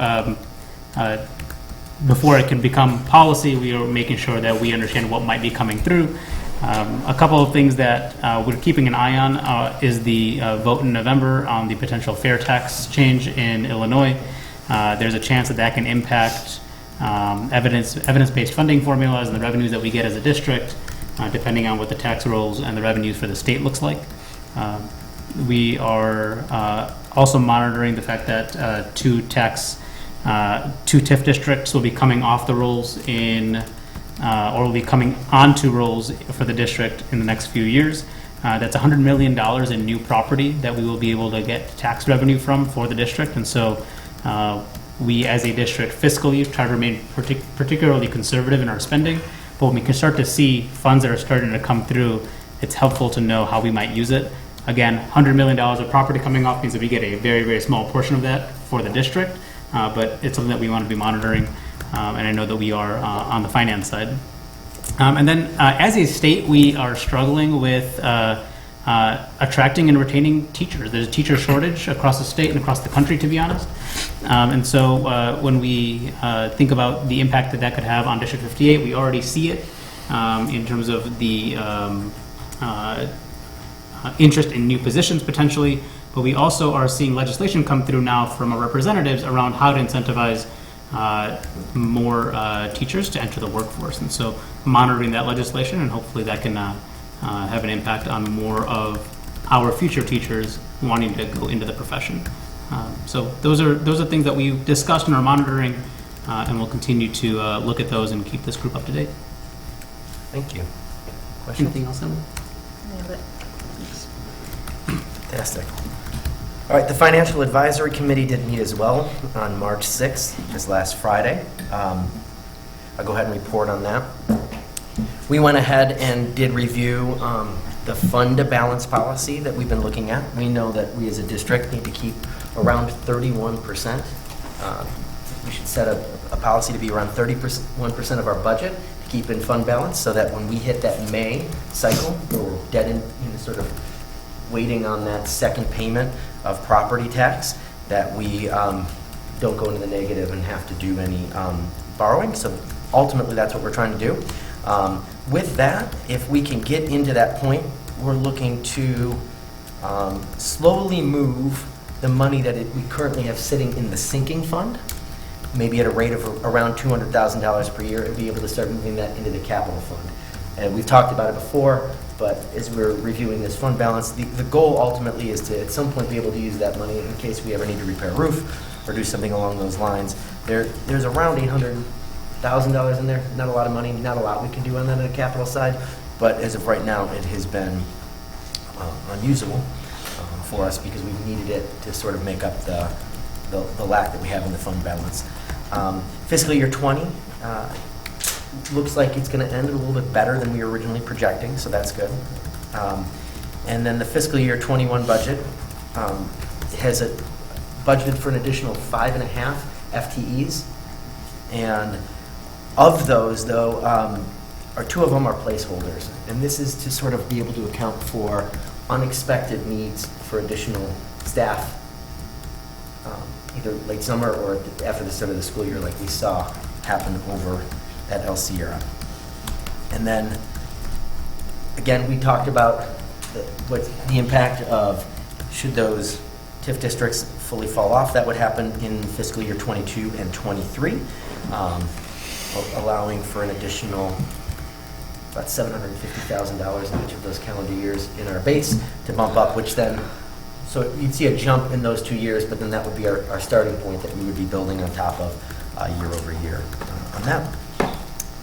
before it can become policy, we are making sure that we understand what might be coming through. A couple of things that we're keeping an eye on is the vote in November on the potential fair tax change in Illinois. There's a chance that that can impact evidence-based funding formulas and the revenues that we get as a district, depending on what the tax rolls and the revenues for the state looks like. We are also monitoring the fact that two TIF districts will be coming off the rolls or will be coming onto rolls for the district in the next few years. That's $100 million in new property that we will be able to get tax revenue from for the district. And so we as a district fiscally try to remain particularly conservative in our spending. But when we can start to see funds that are starting to come through, it's helpful to know how we might use it. Again, $100 million of property coming off means that we get a very, very small portion of that for the district, but it's something that we want to be monitoring, and I know that we are on the finance side. And then as a state, we are struggling with attracting and retaining teachers. There's a teacher shortage across the state and across the country, to be honest. And so when we think about the impact that could have on District 58, we already see it in terms of the interest in new positions potentially, but we also are seeing legislation come through now from our representatives around how to incentivize more teachers to enter the workforce. And so monitoring that legislation, and hopefully that can have an impact on more of our future teachers wanting to go into the profession. So those are things that we've discussed and are monitoring, and we'll continue to look at those and keep this group up to date. Thank you. Question? Anything else, Emily? Fantastic. All right, the Financial Advisory Committee did meet as well on March 6th, just last Friday. I'll go ahead and report on that. We went ahead and did review the fund to balance policy that we've been looking at. We know that we as a district need to keep around 31%. We should set a policy to be around 31% of our budget to keep in fund balance, so that when we hit that May cycle, where we're dead in sort of waiting on that second payment of property tax, that we don't go into the negative and have to do any borrowing. So ultimately, that's what we're trying to do. With that, if we can get into that point, we're looking to slowly move the money that we currently have sitting in the sinking fund maybe at a rate of around $200,000 per year, and be able to start moving that into the capital fund. And we've talked about it before, but as we're reviewing this fund balance, the goal ultimately is to at some point be able to use that money in case we ever need to repair a roof or do something along those lines. There's around $800,000 in there, not a lot of money, not a lot we can do on that on the capital side, but as of right now, it has been unusable for us because we've needed it to sort of make up the lack that we have in the fund balance. Fiscal year 20 looks like it's going to end a little bit better than we were originally projecting, so that's good. And then the fiscal year 21 budget has budgeted for an additional 5.5 FTEs, and of those, though, two of them are placeholders, and this is to sort of be able to account for unexpected needs for additional staff, either late summer or after the start of the school year, like we saw happen over at El Sierra. And then, again, we talked about what the impact of should those TIF districts fully fall off. That would happen in fiscal year 22 and 23, allowing for an additional about $750,000 in each of those calendar years in our base to bump up, which then, so you'd see a jump in those 2 years, but then that would be our starting point that we would be building on top of year over year on that.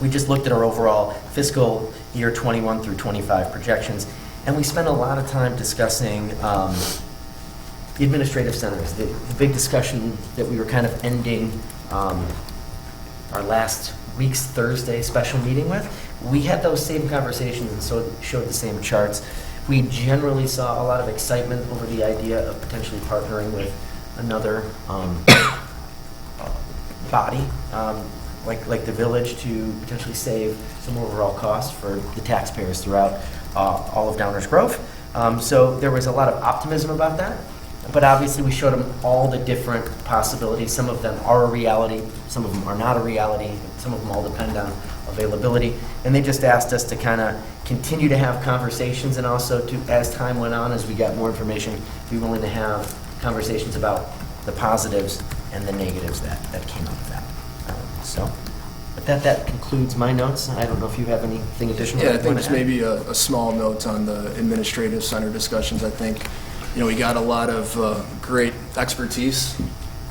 We just looked at our overall fiscal year 21 through 25 projections, and we spent a lot of time discussing the administrative centers. The big discussion that we were kind of ending our last week's Thursday special meeting with, we had those same conversations and so showed the same charts. We generally saw a lot of excitement over the idea of potentially partnering with another body, like the village, to potentially save some overall costs for the taxpayers throughout all of Downers Grove. So there was a lot of optimism about that. But obviously we showed them all the different possibilities. Some of them are a reality, some of them are not a reality, some of them all depend on availability. And they just asked us to kind of continue to have conversations, and also to, as time went on, as we got more information, be willing to have conversations about the positives and the negatives that came out of that. So with that concludes my notes. I don't know if you have anything additional. Yeah, I think just maybe a small note on the administrative center discussions. I think, we got a lot of great expertise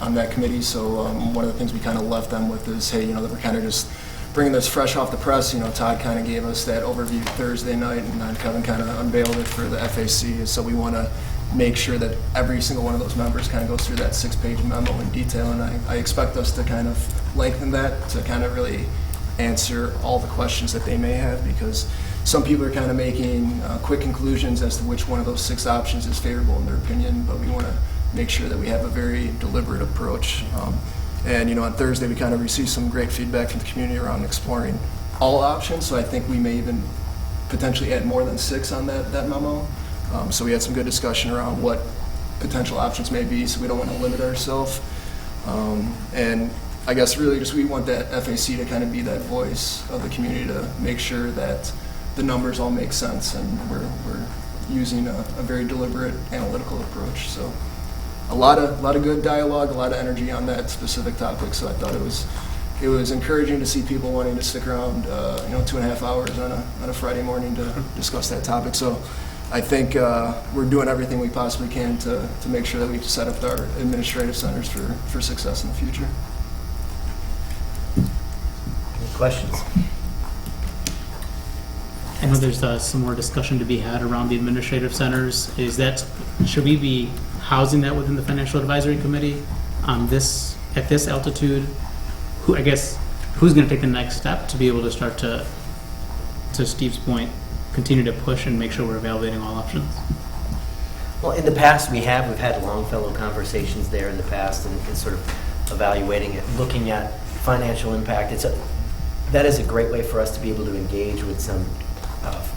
on that committee, so one of the things we kind of left them with is, hey, that we're kind of just bringing this fresh off the press. Todd kind of gave us that overview Thursday night, and then Kevin kind of unveiled it for the FAC, so we want to make sure that every single one of those members kind of goes through that 6-page memo in detail, and I expect us to kind of lengthen that to kind of really answer all the questions that they may have, because some people are kind of making quick conclusions as to which one of those 6 options is favorable in their opinion, but we want to make sure that we have a very deliberate approach. And on Thursday we kind of received some great feedback from the community around exploring all options, so I think we may even potentially add more than 6 on that memo. So we had some good discussion around what potential options may be, so we don't want to limit ourselves. And I guess really just we want that FAC to kind of be that voice of the community to make sure that the numbers all make sense, and we're using a very deliberate analytical approach. So a lot of good dialogue, a lot of energy on that specific topic. So I thought it was encouraging to see people wanting to stick around 2.5 hours on a Friday morning to discuss that topic. So I think we're doing everything we possibly can to make sure that we set up our administrative centers for success in the future. Any questions? I know there's some more discussion to be had around the administrative centers. Should we be housing that within the Financial Advisory Committee at this altitude? Who's going to take the next step to be able to start to Steve's point, continue to push and make sure we're evaluating all options? Well, in the past we've had Longfellow conversations there in the past, and sort of evaluating it, looking at financial impact. That is a great way for us to be able to engage with some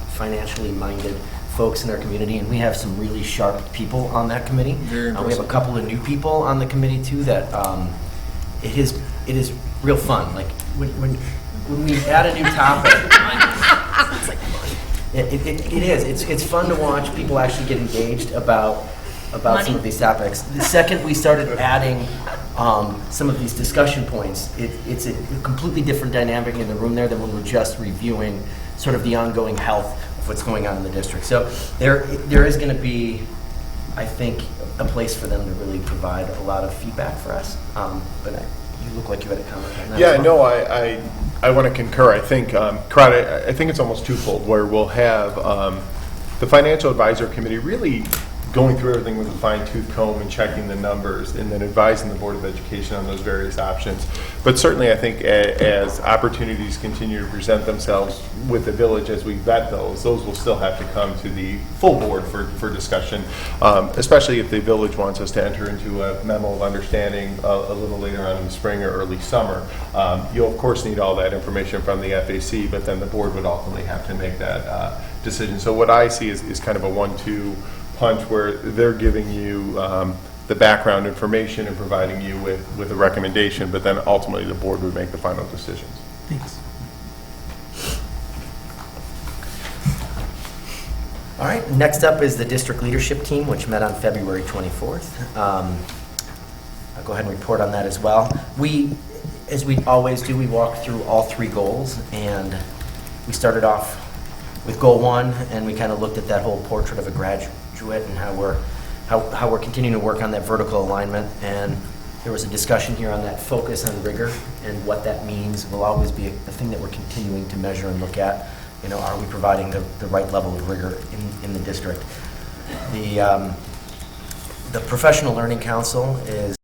financially minded folks in our community, and we have some really sharp people on that committee. Very impressive. We have a couple of new people on the committee too that it is real fun. Like when we add a new topic, it is. It's fun to watch people actually get engaged about some of these topics. The second we started adding some of these discussion points, it's a completely different dynamic in the room there than when we're just reviewing sort of the ongoing health of what's going on in the district. So there is going to be, I think, a place for them to really provide a lot of feedback for us. But you look like you had a comment on that. Yeah, as well. no, I want to concur. I think, I think it's almost twofold, where we'll have the Financial Advisor Committee really going through everything with a fine-tooth comb and checking the numbers and then advising the Board of Education on those various options. But certainly I think as opportunities continue to present themselves with the village as we vet those will still have to come to the full board for discussion, especially if the village wants us to enter into a memo of understanding a little later on in the spring or early summer. You'll of course need all that information from the FAC, but then the board would ultimately have to make that decision. So what I see is kind of a 1-2 punch where they're giving you the background information and providing you with a recommendation, but then ultimately the board would make the final decisions. Thanks. All right, next up is the district leadership team, which met on February 24th. I'll go ahead and report on that as well. As we always do, we walk through all 3 goals, and we started off with goal 1, and we kind of looked at that whole portrait of a graduate and how we're continuing to work on that vertical alignment. And there was a discussion here on that focus on rigor and what that means. Will always be a thing that we're continuing to measure and look at. You know, are we providing the right level of rigor in the district? The Professional Learning Council is